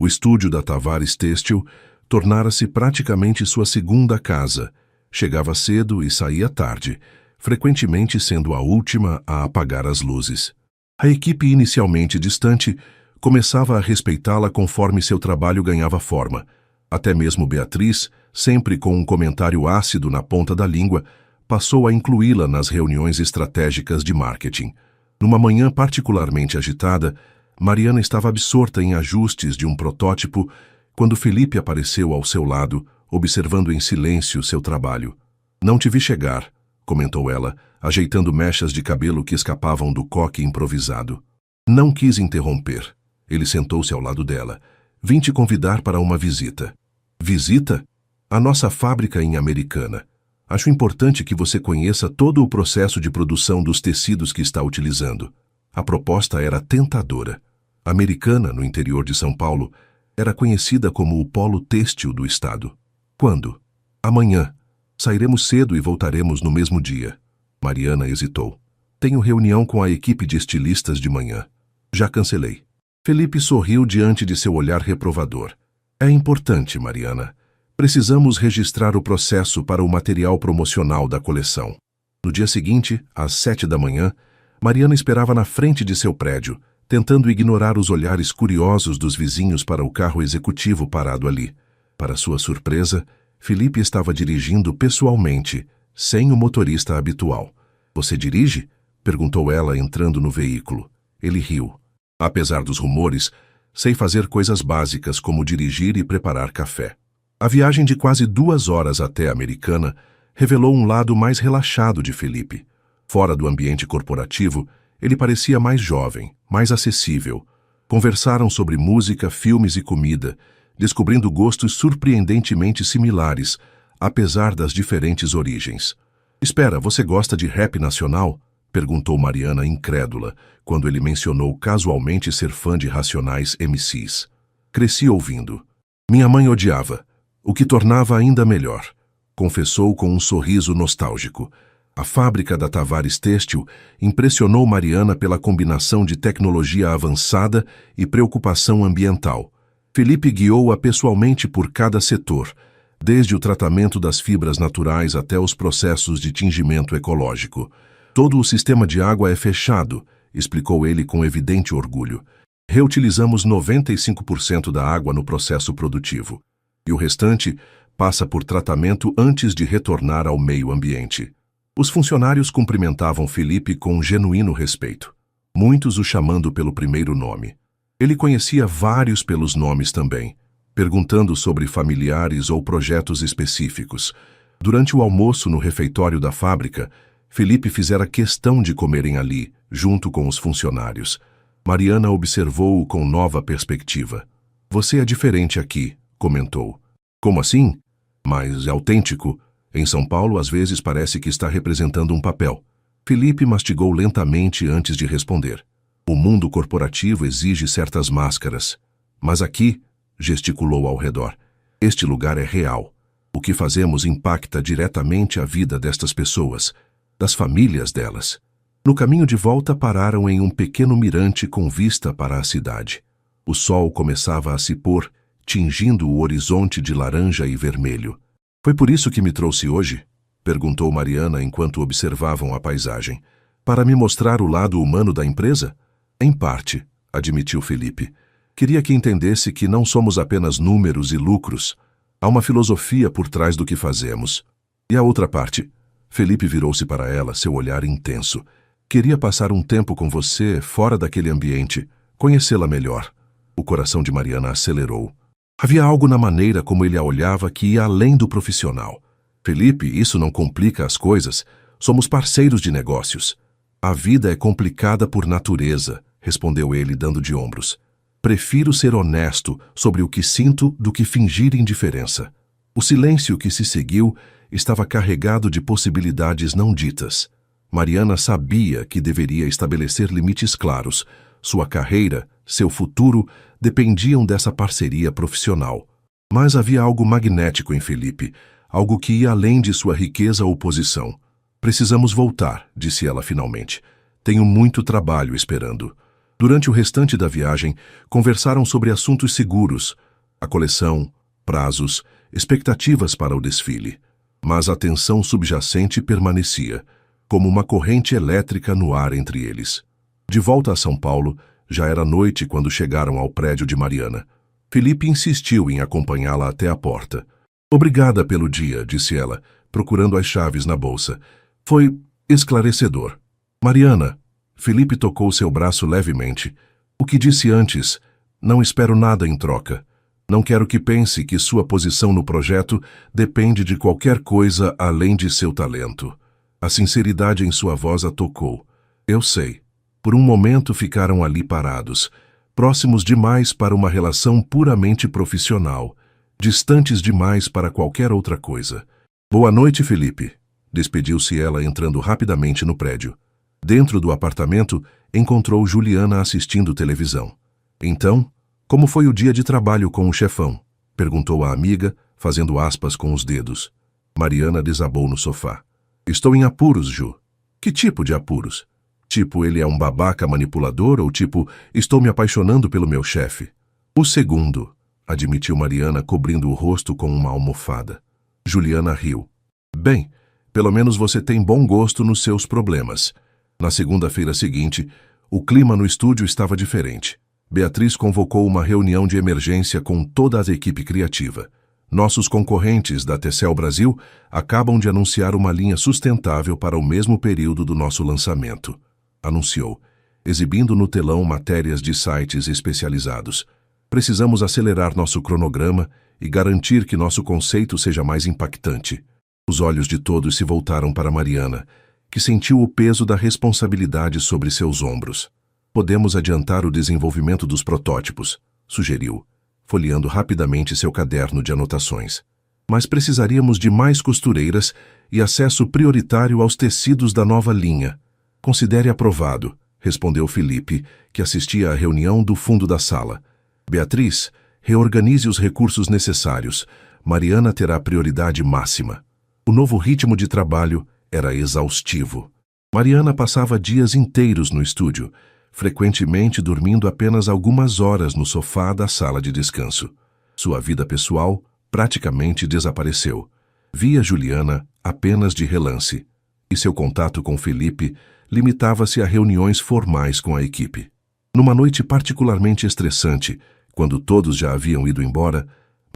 A: O estúdio da Tavares Têxtil tornara-se praticamente sua segunda casa. Chegava cedo e saía tarde, frequentemente sendo a última a apagar as luzes. A equipe, inicialmente distante, começava a respeitá-la conforme seu trabalho ganhava forma. Até mesmo Beatriz, sempre com um comentário ácido na ponta da língua, passou a incluí-la nas reuniões estratégicas de marketing. Numa manhã particularmente agitada, Mariana estava absorta em ajustes de um protótipo quando Felipe apareceu ao seu lado, observando em silêncio seu trabalho. "Não te vi chegar", comentou ela, ajeitando mechas de cabelo que escapavam do coque improvisado. Não quis interromper. Ele sentou-se ao lado dela. "Vim te convidar para uma visita." "Visita?" "A nossa fábrica em Americana. Acho importante que você conheça todo o processo de produção dos tecidos que está utilizando." A proposta era tentadora. Americana, no interior de São Paulo, era conhecida como o polo têxtil do estado. "Quando?" "Amanhã. Sairemos cedo e voltaremos no mesmo dia." Mariana hesitou. "Tenho reunião com a equipe de estilistas de manhã." "Já cancelei." Felipe sorriu diante de seu olhar reprovador. "É importante, Mariana. Precisamos registrar o processo para o material promocional da coleção." No dia seguinte, às 7 da manhã, Mariana esperava na frente de seu prédio, tentando ignorar os olhares curiosos dos vizinhos para o carro executivo parado ali. Para sua surpresa, Felipe estava dirigindo pessoalmente, sem o motorista habitual. "Você dirige?" perguntou ela, entrando no veículo. Ele riu. "Apesar dos rumores, sei fazer coisas básicas como dirigir e preparar café." A viagem de quase 2 horas até a Americana revelou um lado mais relaxado de Felipe. Fora do ambiente corporativo, ele parecia mais jovem, mais acessível. Conversaram sobre música, filmes e comida, descobrindo gostos surpreendentemente similares, apesar das diferentes origens. "Espera, você gosta de rap nacional?" perguntou Mariana incrédula, quando ele mencionou casualmente ser fã de Racionais MCs. "Cresci ouvindo. Minha mãe odiava, o que tornava ainda melhor", confessou com um sorriso nostálgico. A fábrica da Tavares Têxtil impressionou Mariana pela combinação de tecnologia avançada e preocupação ambiental. Felipe guiou-a pessoalmente por cada setor, desde o tratamento das fibras naturais até os processos de tingimento ecológico. "Todo o sistema de água é fechado", explicou ele com evidente orgulho. "Reutilizamos 95% da água no processo produtivo, e o restante passa por tratamento antes de retornar ao meio ambiente." Os funcionários cumprimentavam Felipe com genuíno respeito, muitos o chamando pelo primeiro nome. Ele conhecia vários pelos nomes também, perguntando sobre familiares ou projetos específicos. Durante o almoço no refeitório da fábrica, Felipe fizera questão de comerem ali, junto com os funcionários. Mariana observou-o com nova perspectiva. "Você é diferente aqui", comentou. "Como assim?" "Mais autêntico. Em São Paulo, às vezes parece que está representando um papel." Felipe mastigou lentamente antes de responder. "O mundo corporativo exige certas máscaras. Mas aqui", gesticulou ao redor, "este lugar é real. O que fazemos impacta diretamente a vida destas pessoas, das famílias delas." No caminho de volta pararam em um pequeno mirante com vista para a cidade. O sol começava a se pôr, tingindo o horizonte de laranja e vermelho. "Foi por isso que me trouxe hoje?" perguntou Mariana enquanto observavam a paisagem. "Para me mostrar o lado humano da empresa?" "Em parte", admitiu Felipe. "Queria que entendesse que não somos apenas números e lucros. Há uma filosofia por trás do que fazemos." "E a outra parte?" Felipe virou-se para ela, seu olhar intenso. "Queria passar um tempo com você, fora daquele ambiente, conhecê-la melhor." O coração de Mariana acelerou. Havia algo na maneira como ele a olhava que ia além do profissional. "Felipe, isso não complica as coisas. Somos parceiros de negócios." "A vida é complicada por natureza", respondeu ele, dando de ombros. "Prefiro ser honesto sobre o que sinto do que fingir indiferença." O silêncio que se seguiu estava carregado de possibilidades não ditas. Mariana sabia que deveria estabelecer limites claros. Sua carreira, seu futuro, dependiam dessa parceria profissional. Mas havia algo magnético em Felipe, algo que ia além de sua riqueza ou posição. "Precisamos voltar", disse ela finalmente. "Tenho muito trabalho esperando." Durante o restante da viagem, conversaram sobre assuntos seguros, a coleção, prazos, expectativas para o desfile. Mas a tensão subjacente permanecia. como uma corrente elétrica no ar entre eles. De volta a São Paulo, já era noite quando chegaram ao prédio de Mariana. Felipe insistiu em acompanhá-la até a porta. Obrigada pelo dia, disse ela, procurando as chaves na bolsa. Foi esclarecedor. Mariana, Felipe tocou seu braço levemente. O que disse antes, não espero nada em troca. Não quero que pense que sua posição no projeto depende de qualquer coisa além de seu talento. A sinceridade em sua voz a tocou. Eu sei. Por um momento ficaram ali parados, próximos demais para uma relação puramente profissional, distantes demais para qualquer outra coisa. Boa noite, Felipe, despediu-se ela entrando rapidamente no prédio. Dentro do apartamento, encontrou Juliana assistindo televisão. Então, como foi o dia de trabalho com o chefão? Perguntou a amiga, fazendo aspas com os dedos. Mariana desabou no sofá. Estou em apuros, Ju. Que tipo de apuros? Tipo, ele é um babaca manipulador ou tipo, estou me apaixonando pelo meu chefe? O segundo, admitiu Mariana, cobrindo o rosto com uma almofada. Juliana riu. Bem, pelo menos você tem bom gosto nos seus problemas. Na segunda-feira seguinte, o clima no estúdio estava diferente. Beatriz convocou uma reunião de emergência com toda a equipe criativa. Nossos concorrentes da Tecel Brasil acabam de anunciar uma linha sustentável para o mesmo período do nosso lançamento, anunciou, exibindo no telão matérias de sites especializados. Precisamos acelerar nosso cronograma e garantir que nosso conceito seja mais impactante. Os olhos de todos se voltaram para Mariana, que sentiu o peso da responsabilidade sobre seus ombros. Podemos adiantar o desenvolvimento dos protótipos, sugeriu, folheando rapidamente seu caderno de anotações. Mas precisaríamos de mais costureiras e acesso prioritário aos tecidos da nova linha. Considere aprovado, respondeu Felipe, que assistia à reunião do fundo da sala. Beatriz, reorganize os recursos necessários. Mariana terá prioridade máxima. O novo ritmo de trabalho era exaustivo. Mariana passava dias inteiros no estúdio, frequentemente dormindo apenas algumas horas no sofá da sala de descanso. Sua vida pessoal praticamente desapareceu. Via Juliana apenas de relance, e seu contato com Felipe limitava-se a reuniões formais com a equipe. Numa noite particularmente estressante, quando todos já haviam ido embora,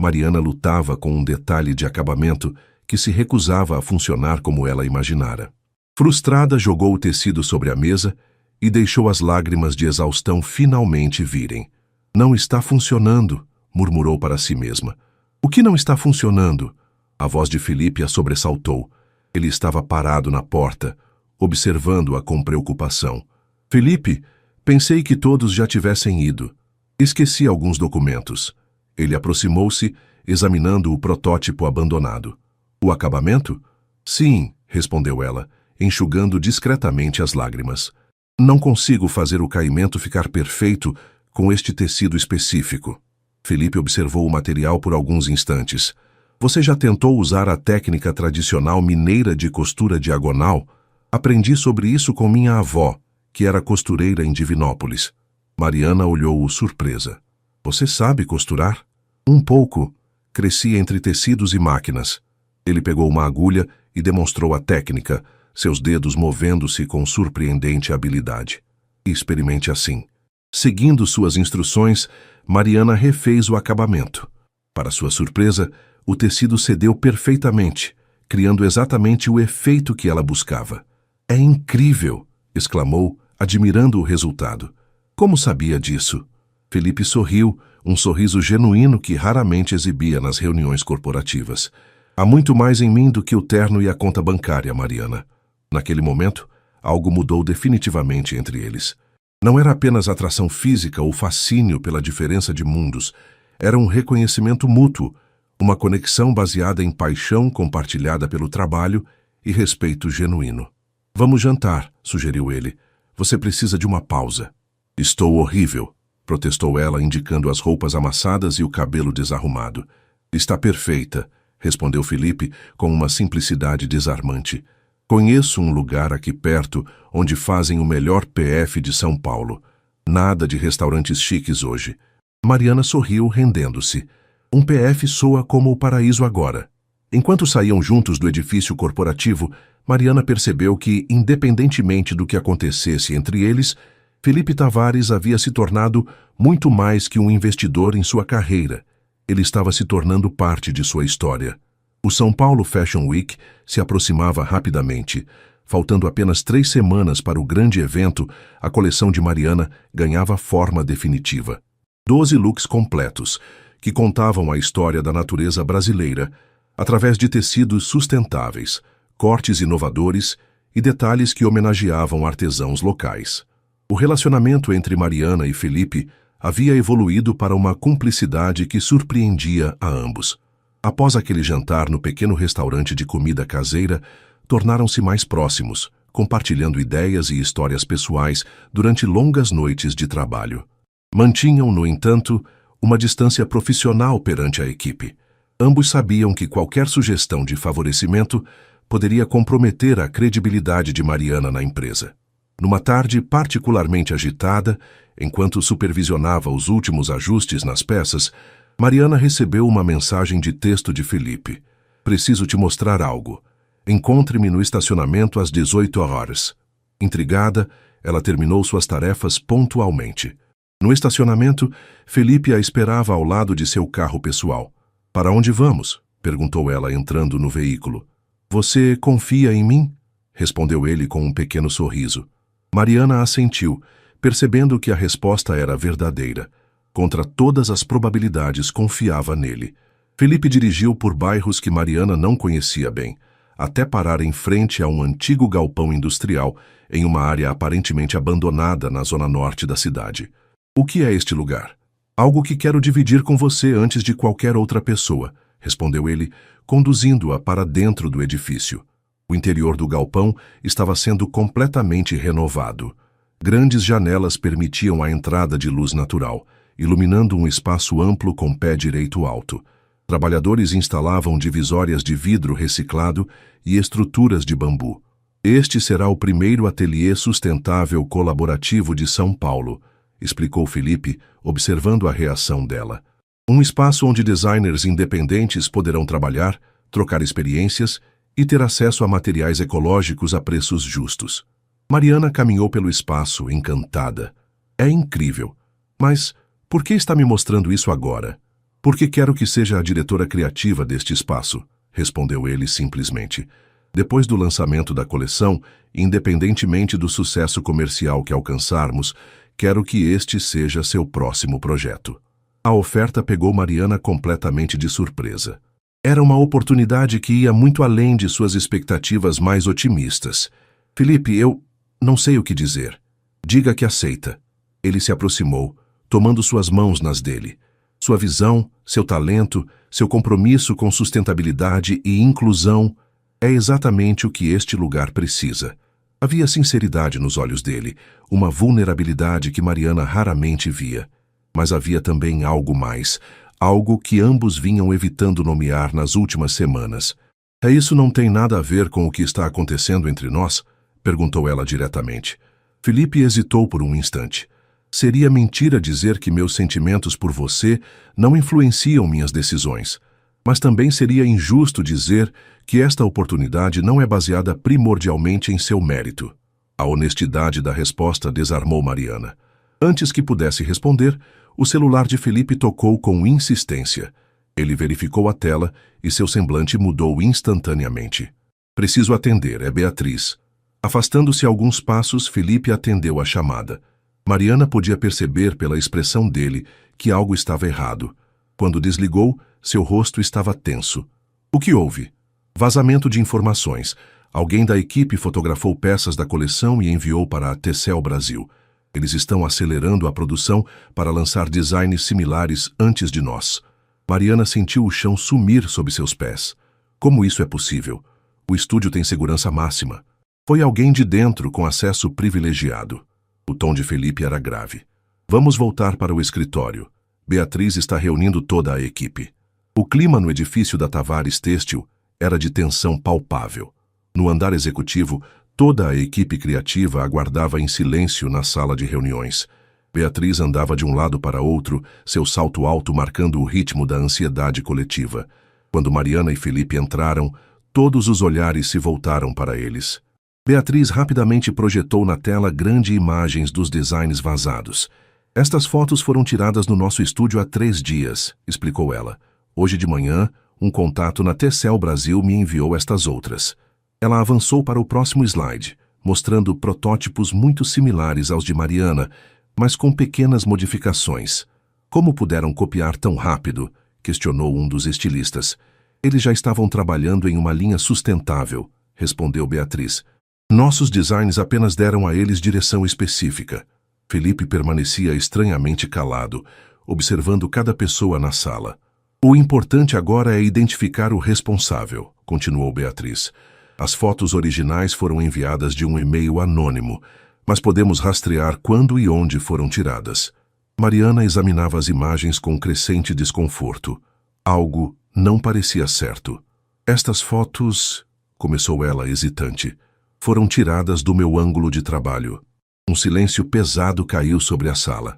A: Mariana lutava com um detalhe de acabamento que se recusava a funcionar como ela imaginara. Frustrada, jogou o tecido sobre a mesa e deixou as lágrimas de exaustão finalmente virem. Não está funcionando, murmurou para si mesma. O que não está funcionando? A voz de Felipe a sobressaltou. Ele estava parado na porta, observando-a com preocupação. Felipe, pensei que todos já tivessem ido. Esqueci alguns documentos. Ele aproximou-se, examinando o protótipo abandonado. O acabamento? Sim, respondeu ela, enxugando discretamente as lágrimas. Não consigo fazer o caimento ficar perfeito com este tecido específico. Felipe observou o material por alguns instantes. Você já tentou usar a técnica tradicional mineira de costura diagonal? Aprendi sobre isso com minha avó, que era costureira em Divinópolis. Mariana olhou-o surpresa. Você sabe costurar? Um pouco. Cresci entre tecidos e máquinas. Ele pegou uma agulha e demonstrou a técnica, seus dedos movendo-se com surpreendente habilidade. Experimente assim. Seguindo suas instruções, Mariana refez o acabamento. Para sua surpresa, o tecido cedeu perfeitamente, criando exatamente o efeito que ela buscava. É incrível! Exclamou, admirando o resultado. Como sabia disso? Felipe sorriu, um sorriso genuíno que raramente exibia nas reuniões corporativas. Há muito mais em mim do que o terno e a conta bancária, Mariana. Naquele momento, algo mudou definitivamente entre eles. Não era apenas atração física ou fascínio pela diferença de mundos. Era um reconhecimento mútuo, uma conexão baseada em paixão compartilhada pelo trabalho e respeito genuíno. Vamos jantar, sugeriu ele. Você precisa de uma pausa. Estou horrível, protestou ela, indicando as roupas amassadas e o cabelo desarrumado. Está perfeita, respondeu Felipe com uma simplicidade desarmante. Conheço um lugar aqui perto onde fazem o melhor PF de São Paulo. Nada de restaurantes chiques hoje. Mariana sorriu, rendendo-se. Um PF soa como o paraíso agora. Enquanto saíam juntos do edifício corporativo, Mariana percebeu que, independentemente do que acontecesse entre eles, Felipe Tavares havia se tornado muito mais que um investidor em sua carreira. Ele estava se tornando parte de sua história. O São Paulo Fashion Week se aproximava rapidamente. Faltando apenas 3 semanas para o grande evento, a coleção de Mariana ganhava forma definitiva. 12 looks completos, que contavam a história da natureza brasileira, através de tecidos sustentáveis, cortes inovadores e detalhes que homenageavam artesãos locais. O relacionamento entre Mariana e Felipe havia evoluído para uma cumplicidade que surpreendia a ambos. Após aquele jantar no pequeno restaurante de comida caseira, tornaram-se mais próximos, compartilhando ideias e histórias pessoais durante longas noites de trabalho. Mantinham, no entanto, uma distância profissional perante a equipe. Ambos sabiam que qualquer sugestão de favorecimento poderia comprometer a credibilidade de Mariana na empresa. Numa tarde particularmente agitada, enquanto supervisionava os últimos ajustes nas peças, Mariana recebeu uma mensagem de texto de Felipe. "Preciso te mostrar algo. Encontre-me no estacionamento às 18 horas. Intrigada, ela terminou suas tarefas pontualmente. No estacionamento, Felipe a esperava ao lado de seu carro pessoal. "Para onde vamos?" perguntou ela entrando no veículo. "Você confia em mim?" respondeu ele com um pequeno sorriso. Mariana assentiu, percebendo que a resposta era verdadeira. Contra todas as probabilidades, confiava nele. Felipe dirigiu por bairros que Mariana não conhecia bem, até parar em frente a um antigo galpão industrial em uma área aparentemente abandonada na zona norte da cidade. "O que é este lugar?" "Algo que quero dividir com você antes de qualquer outra pessoa", respondeu ele, conduzindo-a para dentro do edifício. O interior do galpão estava sendo completamente renovado. Grandes janelas permitiam a entrada de luz natural, iluminando um espaço amplo com pé direito alto. Trabalhadores instalavam divisórias de vidro reciclado e estruturas de bambu. "Este será o primeiro ateliê sustentável colaborativo de São Paulo", explicou Felipe, observando a reação dela. "Um espaço onde designers independentes poderão trabalhar, trocar experiências e ter acesso a materiais ecológicos a preços justos." Mariana caminhou pelo espaço, encantada. "É incrível. Mas por que está me mostrando isso agora?" "Porque quero que seja a diretora criativa deste espaço", respondeu ele simplesmente. "Depois do lançamento da coleção, independentemente do sucesso comercial que alcançarmos, quero que este seja seu próximo projeto." A oferta pegou Mariana completamente de surpresa. Era uma oportunidade que ia muito além de suas expectativas mais otimistas. "Felipe, eu não sei o que dizer." "Diga que aceita." Ele se aproximou, tomando suas mãos nas dele. Sua visão, seu talento, seu compromisso com sustentabilidade e inclusão é exatamente o que este lugar precisa. Havia sinceridade nos olhos dele, uma vulnerabilidade que Mariana raramente via. Mas havia também algo mais, algo que ambos vinham evitando nomear nas últimas semanas. Isso não tem nada a ver com o que está acontecendo entre nós?" perguntou ela diretamente. Felipe hesitou por um instante. "Seria mentira dizer que meus sentimentos por você não influenciam minhas decisões. Mas também seria injusto dizer que esta oportunidade não é baseada primordialmente em seu mérito." A honestidade da resposta desarmou Mariana. Antes que pudesse responder, o celular de Felipe tocou com insistência. Ele verificou a tela e seu semblante mudou instantaneamente. "Preciso atender, é Beatriz." Afastando-se alguns passos, Felipe atendeu a chamada. Mariana podia perceber pela expressão dele que algo estava errado. Quando desligou, seu rosto estava tenso. "O que houve?" "Vazamento de informações. Alguém da equipe fotografou peças da coleção e enviou para a Tecel Brasil. Eles estão acelerando a produção para lançar designs similares antes de nós." Mariana sentiu o chão sumir sob seus pés. Como isso é possível? O estúdio tem segurança máxima. Foi alguém de dentro com acesso privilegiado. O tom de Felipe era grave. "Vamos voltar para o escritório. Beatriz está reunindo toda a equipe." O clima no edifício da Tavares Têxtil era de tensão palpável. No andar executivo, toda a equipe criativa aguardava em silêncio na sala de reuniões. Beatriz andava de um lado para outro, seu salto alto marcando o ritmo da ansiedade coletiva. Quando Mariana e Felipe entraram, todos os olhares se voltaram para eles. Beatriz rapidamente projetou na tela grandes imagens dos designs vazados. Estas fotos foram tiradas no nosso estúdio há 3 dias, explicou ela. Hoje de manhã, um contato na Tecel Brasil me enviou estas outras. Ela avançou para o próximo slide, mostrando protótipos muito similares aos de Mariana, mas com pequenas modificações. Como puderam copiar tão rápido? Questionou um dos estilistas. Eles já estavam trabalhando em uma linha sustentável, respondeu Beatriz. Nossos designs apenas deram a eles direção específica. Felipe permanecia estranhamente calado, observando cada pessoa na sala. O importante agora é identificar o responsável, continuou Beatriz. As fotos originais foram enviadas de um e-mail anônimo, mas podemos rastrear quando e onde foram tiradas. Mariana examinava as imagens com crescente desconforto. Algo não parecia certo. Estas fotos, começou ela hesitante, foram tiradas do meu ângulo de trabalho. Um silêncio pesado caiu sobre a sala.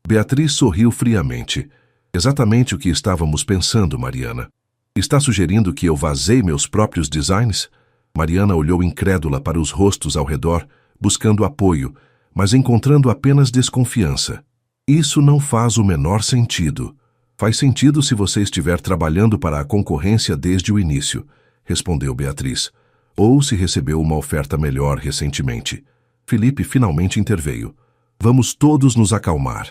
A: Beatriz sorriu friamente. Exatamente o que estávamos pensando, Mariana. Está sugerindo que eu vazei meus próprios designs? Mariana olhou incrédula para os rostos ao redor, buscando apoio, mas encontrando apenas desconfiança. Isso não faz o menor sentido. Faz sentido se você estiver trabalhando para a concorrência desde o início, respondeu Beatriz. Ou se recebeu uma oferta melhor recentemente. Felipe finalmente interveio. Vamos todos nos acalmar.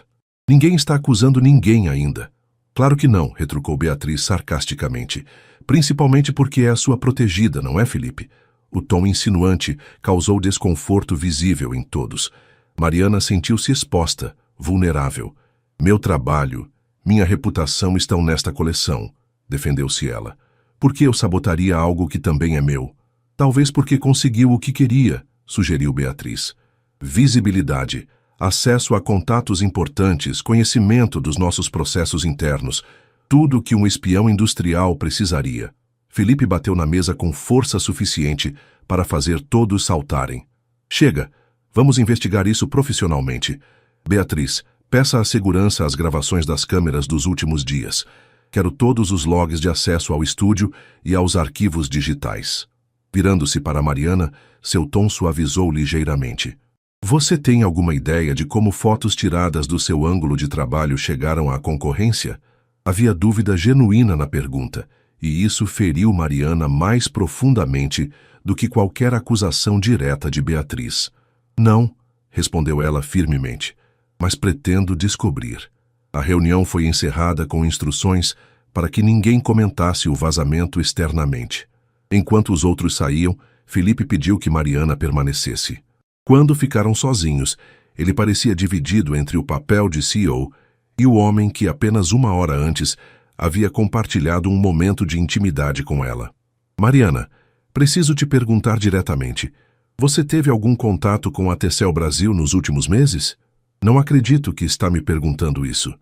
A: Ninguém está acusando ninguém ainda. Claro que não, retrucou Beatriz sarcasticamente. Principalmente porque é a sua protegida, não é, Felipe? O tom insinuante causou desconforto visível em todos. Mariana sentiu-se exposta, vulnerável. Meu trabalho, minha reputação estão nesta coleção, defendeu-se ela. Por que eu sabotaria algo que também é meu? Talvez porque conseguiu o que queria, sugeriu Beatriz. Visibilidade, acesso a contatos importantes, conhecimento dos nossos processos internos, tudo o que um espião industrial precisaria. Felipe bateu na mesa com força suficiente para fazer todos saltarem. Chega, vamos investigar isso profissionalmente. Beatriz, peça à segurança as gravações das câmeras dos últimos dias. Quero todos os logs de acesso ao estúdio e aos arquivos digitais. Virando-se para Mariana, seu tom suavizou ligeiramente. Você tem alguma ideia de como fotos tiradas do seu ângulo de trabalho chegaram à concorrência? Havia dúvida genuína na pergunta, e isso feriu Mariana mais profundamente do que qualquer acusação direta de Beatriz. Não, respondeu ela firmemente, mas pretendo descobrir. A reunião foi encerrada com instruções para que ninguém comentasse o vazamento externamente. Enquanto os outros saíam, Felipe pediu que Mariana permanecesse. Quando ficaram sozinhos, ele parecia dividido entre o papel de CEO e o homem que apenas 1 hora antes havia compartilhado um momento de intimidade com ela. Mariana, preciso te perguntar diretamente. Você teve algum contato com a Tecel Brasil nos últimos meses? Não acredito que está me perguntando isso.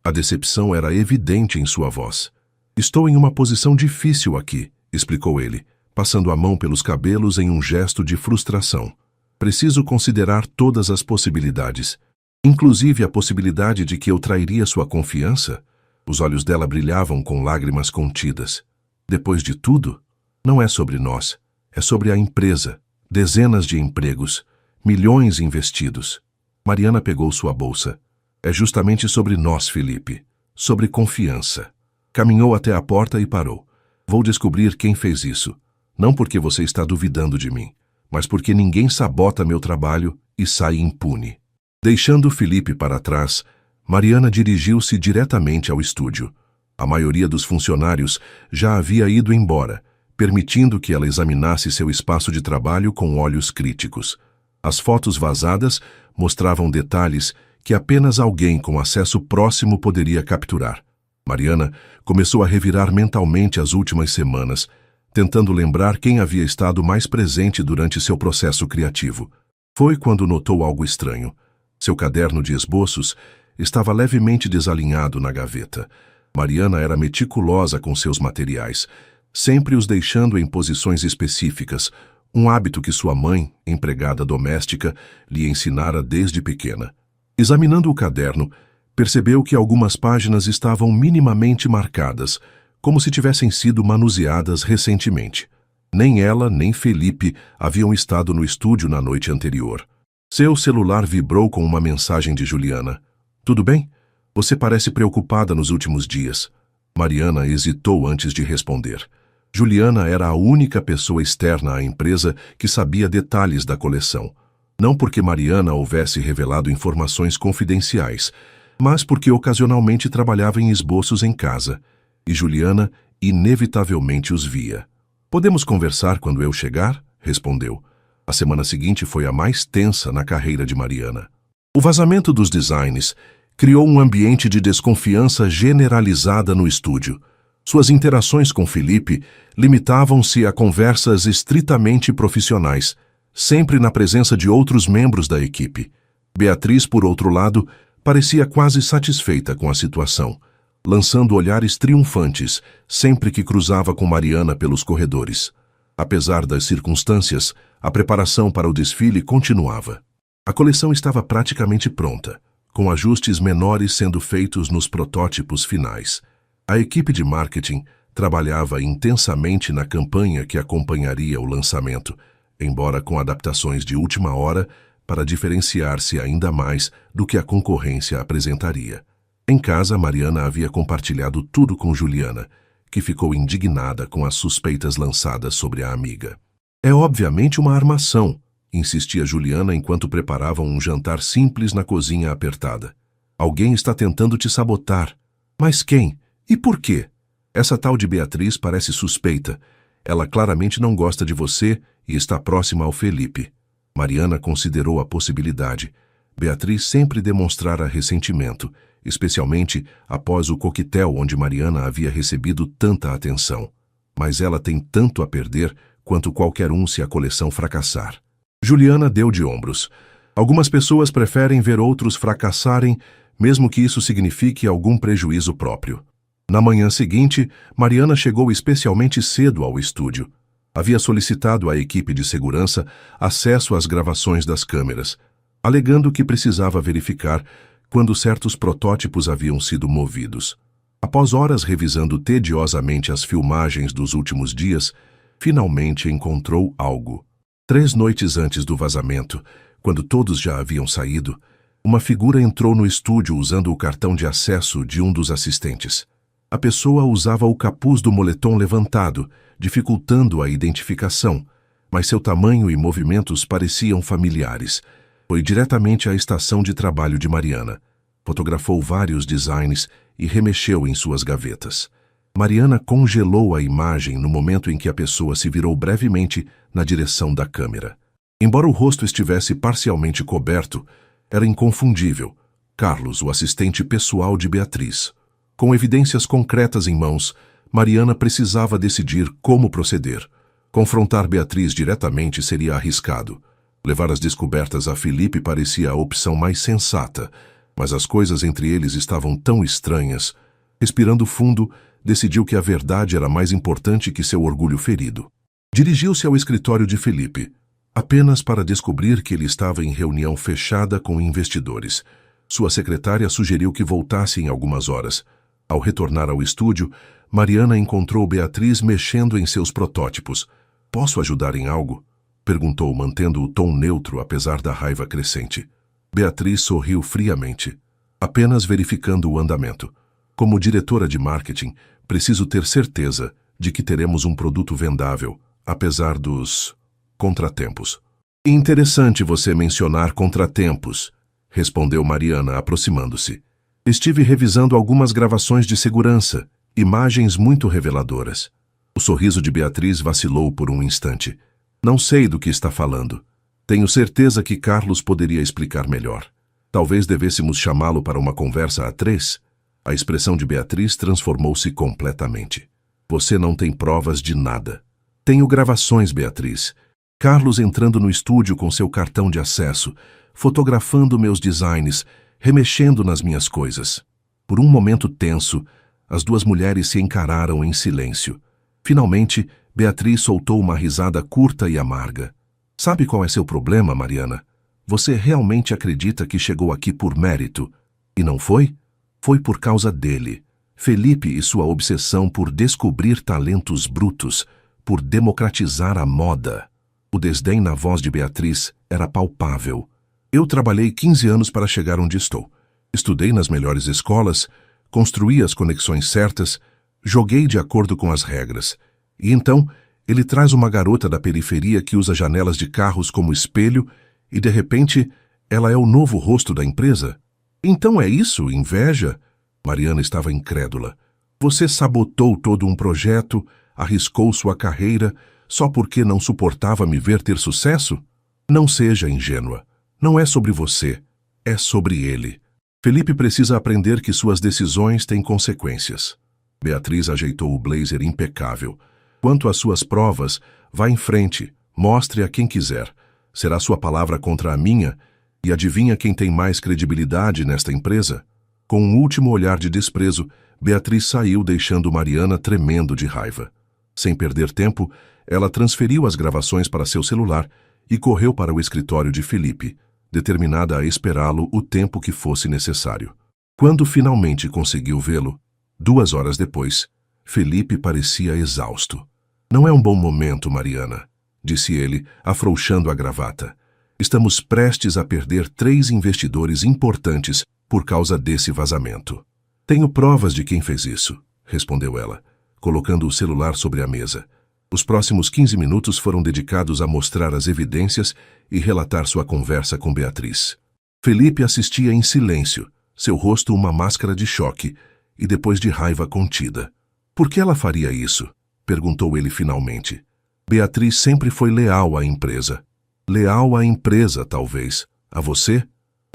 A: A decepção era evidente em sua voz. Estou em uma posição difícil aqui, explicou ele, passando a mão pelos cabelos em um gesto de frustração. Preciso considerar todas as possibilidades, inclusive a possibilidade de que eu trairia sua confiança. Os olhos dela brilhavam com lágrimas contidas. Depois de tudo, não é sobre nós, é sobre a empresa, dezenas de empregos, milhões investidos. Mariana pegou sua bolsa. É justamente sobre nós, Felipe, sobre confiança. Caminhou até a porta e parou. Vou descobrir quem fez isso. Não porque você está duvidando de mim, mas porque ninguém sabota meu trabalho e sai impune. Deixando Felipe para trás, Mariana dirigiu-se diretamente ao estúdio. A maioria dos funcionários já havia ido embora, permitindo que ela examinasse seu espaço de trabalho com olhos críticos. As fotos vazadas mostravam detalhes que apenas alguém com acesso próximo poderia capturar. Mariana começou a revirar mentalmente as últimas semanas, tentando lembrar quem havia estado mais presente durante seu processo criativo. Foi quando notou algo estranho. Seu caderno de esboços estava levemente desalinhado na gaveta. Mariana era meticulosa com seus materiais, sempre os deixando em posições específicas, um hábito que sua mãe, empregada doméstica, lhe ensinara desde pequena. Examinando o caderno, percebeu que algumas páginas estavam minimamente marcadas, como se tivessem sido manuseadas recentemente. Nem ela, nem Felipe haviam estado no estúdio na noite anterior. Seu celular vibrou com uma mensagem de Juliana. Tudo bem? Você parece preocupada nos últimos dias. Mariana hesitou antes de responder. Juliana era a única pessoa externa à empresa que sabia detalhes da coleção. Não porque Mariana houvesse revelado informações confidenciais, mas porque ocasionalmente trabalhava em esboços em casa, e Juliana inevitavelmente os via. Podemos conversar quando eu chegar? Respondeu. A semana seguinte foi a mais tensa na carreira de Mariana. O vazamento dos designs criou um ambiente de desconfiança generalizada no estúdio. Suas interações com Felipe limitavam-se a conversas estritamente profissionais, sempre na presença de outros membros da equipe. Beatriz, por outro lado, parecia quase satisfeita com a situação, lançando olhares triunfantes sempre que cruzava com Mariana pelos corredores. Apesar das circunstâncias, a preparação para o desfile continuava. A coleção estava praticamente pronta, com ajustes menores sendo feitos nos protótipos finais. A equipe de marketing trabalhava intensamente na campanha que acompanharia o lançamento, embora com adaptações de última hora para diferenciar-se ainda mais do que a concorrência apresentaria. Em casa, Mariana havia compartilhado tudo com Juliana, que ficou indignada com as suspeitas lançadas sobre a amiga. É obviamente uma armação, insistia Juliana enquanto preparavam um jantar simples na cozinha apertada. Alguém está tentando te sabotar. Mas quem? E por quê? Essa tal de Beatriz parece suspeita. Ela claramente não gosta de você e está próxima ao Felipe. Mariana considerou a possibilidade. Beatriz sempre demonstrara ressentimento, especialmente após o coquetel onde Mariana havia recebido tanta atenção. Mas ela tem tanto a perder quanto qualquer um se a coleção fracassar. Juliana deu de ombros. Algumas pessoas preferem ver outros fracassarem, mesmo que isso signifique algum prejuízo próprio. Na manhã seguinte, Mariana chegou especialmente cedo ao estúdio. Havia solicitado à equipe de segurança acesso às gravações das câmeras, alegando que precisava verificar quando certos protótipos haviam sido movidos. Após horas revisando tediosamente as filmagens dos últimos dias, finalmente encontrou algo. 3 noites antes do vazamento, quando todos já haviam saído, uma figura entrou no estúdio usando o cartão de acesso de um dos assistentes. A pessoa usava o capuz do moletom levantado, dificultando a identificação, mas seu tamanho e movimentos pareciam familiares. Foi diretamente à estação de trabalho de Mariana. Fotografou vários designs e remexeu em suas gavetas. Mariana congelou a imagem no momento em que a pessoa se virou brevemente na direção da câmera. Embora o rosto estivesse parcialmente coberto, era inconfundível. Carlos, o assistente pessoal de Beatriz. Com evidências concretas em mãos, Mariana precisava decidir como proceder. Confrontar Beatriz diretamente seria arriscado. Levar as descobertas a Felipe parecia a opção mais sensata, mas as coisas entre eles estavam tão estranhas. Respirando fundo, decidiu que a verdade era mais importante que seu orgulho ferido. Dirigiu-se ao escritório de Felipe, apenas para descobrir que ele estava em reunião fechada com investidores. Sua secretária sugeriu que voltasse em algumas horas. Ao retornar ao estúdio, Mariana encontrou Beatriz mexendo em seus protótipos. "Posso ajudar em algo?" perguntou, mantendo o tom neutro apesar da raiva crescente. Beatriz sorriu friamente, apenas verificando o andamento. "Como diretora de marketing, preciso ter certeza de que teremos um produto vendável, apesar dos contratempos." "Interessante você mencionar contratempos", respondeu Mariana, aproximando-se. "Estive revisando algumas gravações de segurança, imagens muito reveladoras." O sorriso de Beatriz vacilou por um instante. "Não sei do que está falando. Tenho certeza que Carlos poderia explicar melhor. Talvez devêssemos chamá-lo para uma conversa a 3. A expressão de Beatriz transformou-se completamente. "Você não tem provas de nada." "Tenho gravações, Beatriz. Carlos entrando no estúdio com seu cartão de acesso, fotografando meus designs, remexendo nas minhas coisas." Por um momento tenso, as duas mulheres se encararam em silêncio. Finalmente, Beatriz soltou uma risada curta e amarga. "Sabe qual é seu problema, Mariana? Você realmente acredita que chegou aqui por mérito. E não foi? Foi por causa dele. Felipe e sua obsessão por descobrir talentos brutos, por democratizar a moda. O desdém na voz de Beatriz era palpável. Eu trabalhei 15 anos para chegar onde estou. Estudei nas melhores escolas, construí as conexões certas, joguei de acordo com as regras. E então, ele traz uma garota da periferia que usa janelas de carros como espelho e, de repente, ela é o novo rosto da empresa? Então é isso, inveja? Mariana estava incrédula. Você sabotou todo um projeto, arriscou sua carreira, só porque não suportava me ver ter sucesso? Não seja ingênua. Não é sobre você, é sobre ele. Felipe precisa aprender que suas decisões têm consequências. Beatriz ajeitou o blazer impecável. Quanto às suas provas, vá em frente, mostre a quem quiser. Será sua palavra contra a minha? E adivinha quem tem mais credibilidade nesta empresa? Com um último olhar de desprezo, Beatriz saiu deixando Mariana tremendo de raiva. Sem perder tempo, ela transferiu as gravações para seu celular e correu para o escritório de Felipe, determinada a esperá-lo o tempo que fosse necessário. Quando finalmente conseguiu vê-lo, 2 horas depois, Felipe parecia exausto. Não é um bom momento, Mariana, disse ele, afrouxando a gravata. Estamos prestes a perder 3 investidores importantes por causa desse vazamento. Tenho provas de quem fez isso, respondeu ela, colocando o celular sobre a mesa. Os próximos 15 minutos foram dedicados a mostrar as evidências e relatar sua conversa com Beatriz. Felipe assistia em silêncio, seu rosto uma máscara de choque e depois de raiva contida. Por que ela faria isso? Perguntou ele finalmente. Beatriz sempre foi leal à empresa. Leal à empresa, talvez. A você?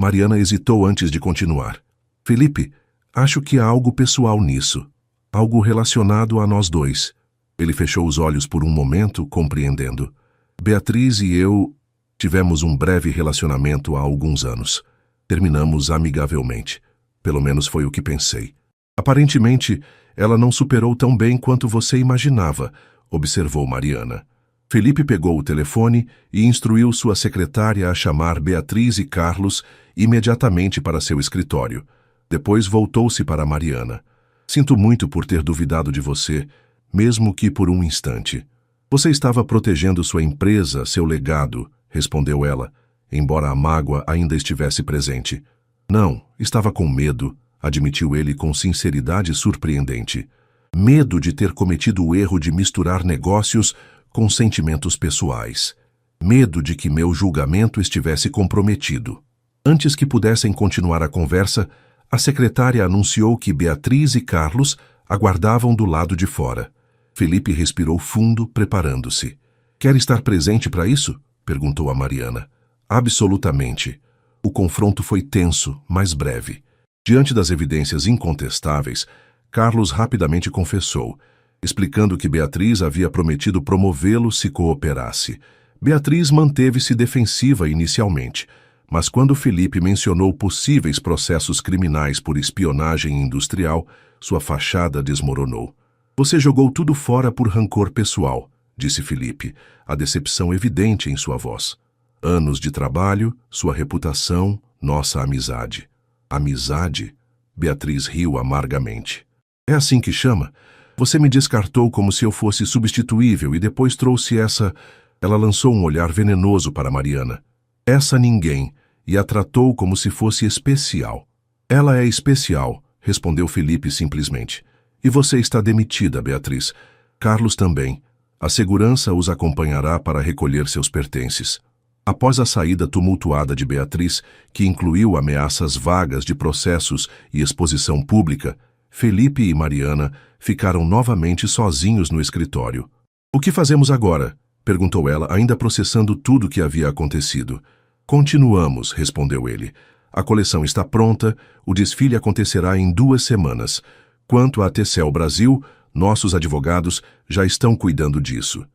A: Mariana hesitou antes de continuar. Felipe, acho que há algo pessoal nisso. Algo relacionado a nós dois. Ele fechou os olhos por um momento, compreendendo. Beatriz e eu tivemos um breve relacionamento há alguns anos. Terminamos amigavelmente. Pelo menos foi o que pensei. Aparentemente, ela não superou tão bem quanto você imaginava, observou Mariana. Felipe pegou o telefone e instruiu sua secretária a chamar Beatriz e Carlos imediatamente para seu escritório. Depois voltou-se para Mariana. Sinto muito por ter duvidado de você, mesmo que por um instante. Você estava protegendo sua empresa, seu legado, respondeu ela, embora a mágoa ainda estivesse presente. Não, estava com medo, admitiu ele com sinceridade surpreendente. Medo de ter cometido o erro de misturar negócios com sentimentos pessoais. Medo de que meu julgamento estivesse comprometido. Antes que pudessem continuar a conversa, a secretária anunciou que Beatriz e Carlos aguardavam do lado de fora. Felipe respirou fundo, preparando-se. Quer estar presente para isso? Perguntou a Mariana. Absolutamente. O confronto foi tenso, mas breve. Diante das evidências incontestáveis, Carlos rapidamente confessou, explicando que Beatriz havia prometido promovê-lo se cooperasse. Beatriz manteve-se defensiva inicialmente, mas quando Felipe mencionou possíveis processos criminais por espionagem industrial, sua fachada desmoronou. Você jogou tudo fora por rancor pessoal, disse Felipe, a decepção evidente em sua voz. Anos de trabalho, sua reputação, nossa amizade. Amizade? Beatriz riu amargamente. É assim que chama? Você me descartou como se eu fosse substituível e depois trouxe essa... Ela lançou um olhar venenoso para Mariana. Essa ninguém, e a tratou como se fosse especial. Ela é especial, respondeu Felipe simplesmente. E você está demitida, Beatriz. Carlos também. A segurança os acompanhará para recolher seus pertences. Após a saída tumultuada de Beatriz, que incluiu ameaças vagas de processos e exposição pública, Felipe e Mariana ficaram novamente sozinhos no escritório. O que fazemos agora? Perguntou ela, ainda processando tudo o que havia acontecido. Continuamos, respondeu ele. A coleção está pronta, o desfile acontecerá em 2 semanas. Quanto à Tecel Brasil, nossos advogados já estão cuidando disso.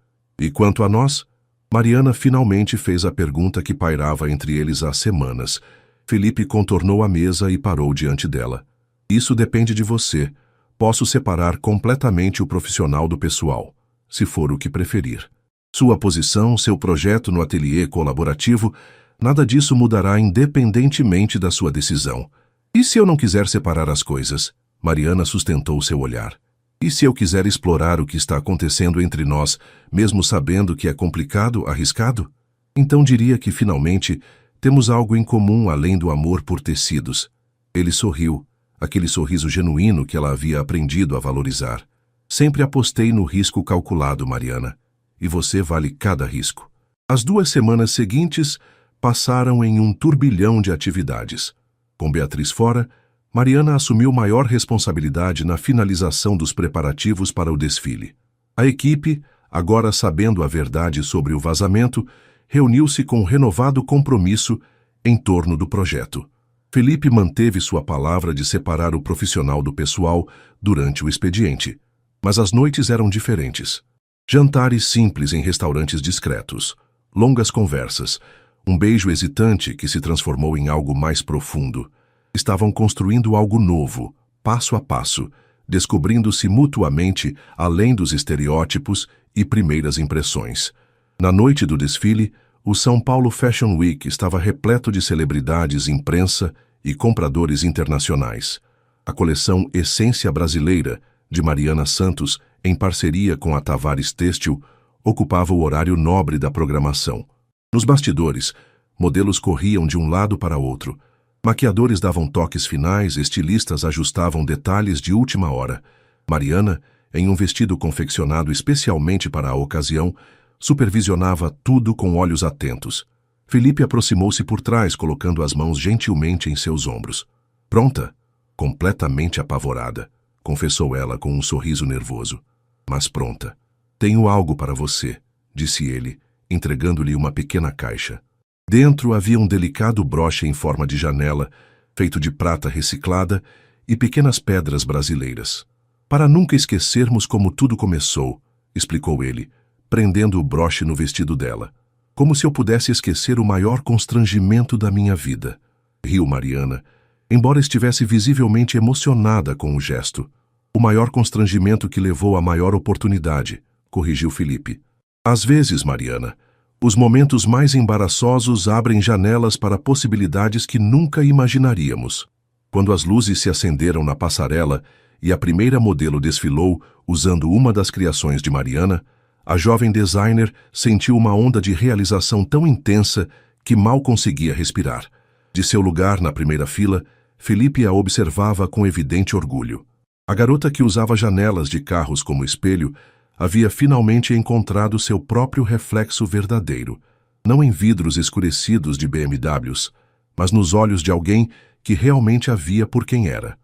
A: E quanto a nós? Mariana finalmente fez a pergunta que pairava entre eles há semanas. Felipe contornou a mesa e parou diante dela. Isso depende de você. Posso separar completamente o profissional do pessoal, se for o que preferir. Sua posição, seu projeto no ateliê colaborativo, nada disso mudará independentemente da sua decisão. E se eu não quiser separar as coisas? Mariana sustentou seu olhar. E se eu quiser explorar o que está acontecendo entre nós, mesmo sabendo que é complicado, arriscado? Então diria que, finalmente, temos algo em comum além do amor por tecidos. Ele sorriu, aquele sorriso genuíno que ela havia aprendido a valorizar. Sempre apostei no risco calculado, Mariana. E você vale cada risco. As 2 semanas seguintes passaram em um turbilhão de atividades. Com Beatriz fora, Mariana assumiu maior responsabilidade na finalização dos preparativos para o desfile. A equipe, agora sabendo a verdade sobre o vazamento, reuniu-se com renovado compromisso em torno do projeto. Felipe manteve sua palavra de separar o profissional do pessoal durante o expediente, mas as noites eram diferentes. Jantares simples em restaurantes discretos, longas conversas, um beijo hesitante que se transformou em algo mais profundo. Estavam construindo algo novo, passo a passo, descobrindo-se mutuamente além dos estereótipos e primeiras impressões. Na noite do desfile, o São Paulo Fashion Week estava repleto de celebridades, imprensa e compradores internacionais. A coleção Essência Brasileira, de Mariana Santos, em parceria com a Tavares Têxtil, ocupava o horário nobre da programação. Nos bastidores, modelos corriam de um lado para outro. Maquiadores davam toques finais, estilistas ajustavam detalhes de última hora. Mariana, em um vestido confeccionado especialmente para a ocasião, supervisionava tudo com olhos atentos. Felipe aproximou-se por trás, colocando as mãos gentilmente em seus ombros. Pronta? Completamente apavorada, confessou ela com um sorriso nervoso. Mas pronta. Tenho algo para você, disse ele, entregando-lhe uma pequena caixa. Dentro havia um delicado broche em forma de janela, feito de prata reciclada e pequenas pedras brasileiras. Para nunca esquecermos como tudo começou, explicou ele, prendendo o broche no vestido dela. Como se eu pudesse esquecer o maior constrangimento da minha vida. Riu Mariana, embora estivesse visivelmente emocionada com o gesto. O maior constrangimento que levou à maior oportunidade, corrigiu Felipe. Às vezes, Mariana, os momentos mais embaraçosos abrem janelas para possibilidades que nunca imaginaríamos. Quando as luzes se acenderam na passarela e a primeira modelo desfilou usando uma das criações de Mariana, a jovem designer sentiu uma onda de realização tão intensa que mal conseguia respirar. De seu lugar na primeira fila, Felipe a observava com evidente orgulho. A garota que usava janelas de carros como espelho havia finalmente encontrado seu próprio reflexo verdadeiro, não em vidros escurecidos de BMWs, mas nos olhos de alguém que realmente a via por quem era.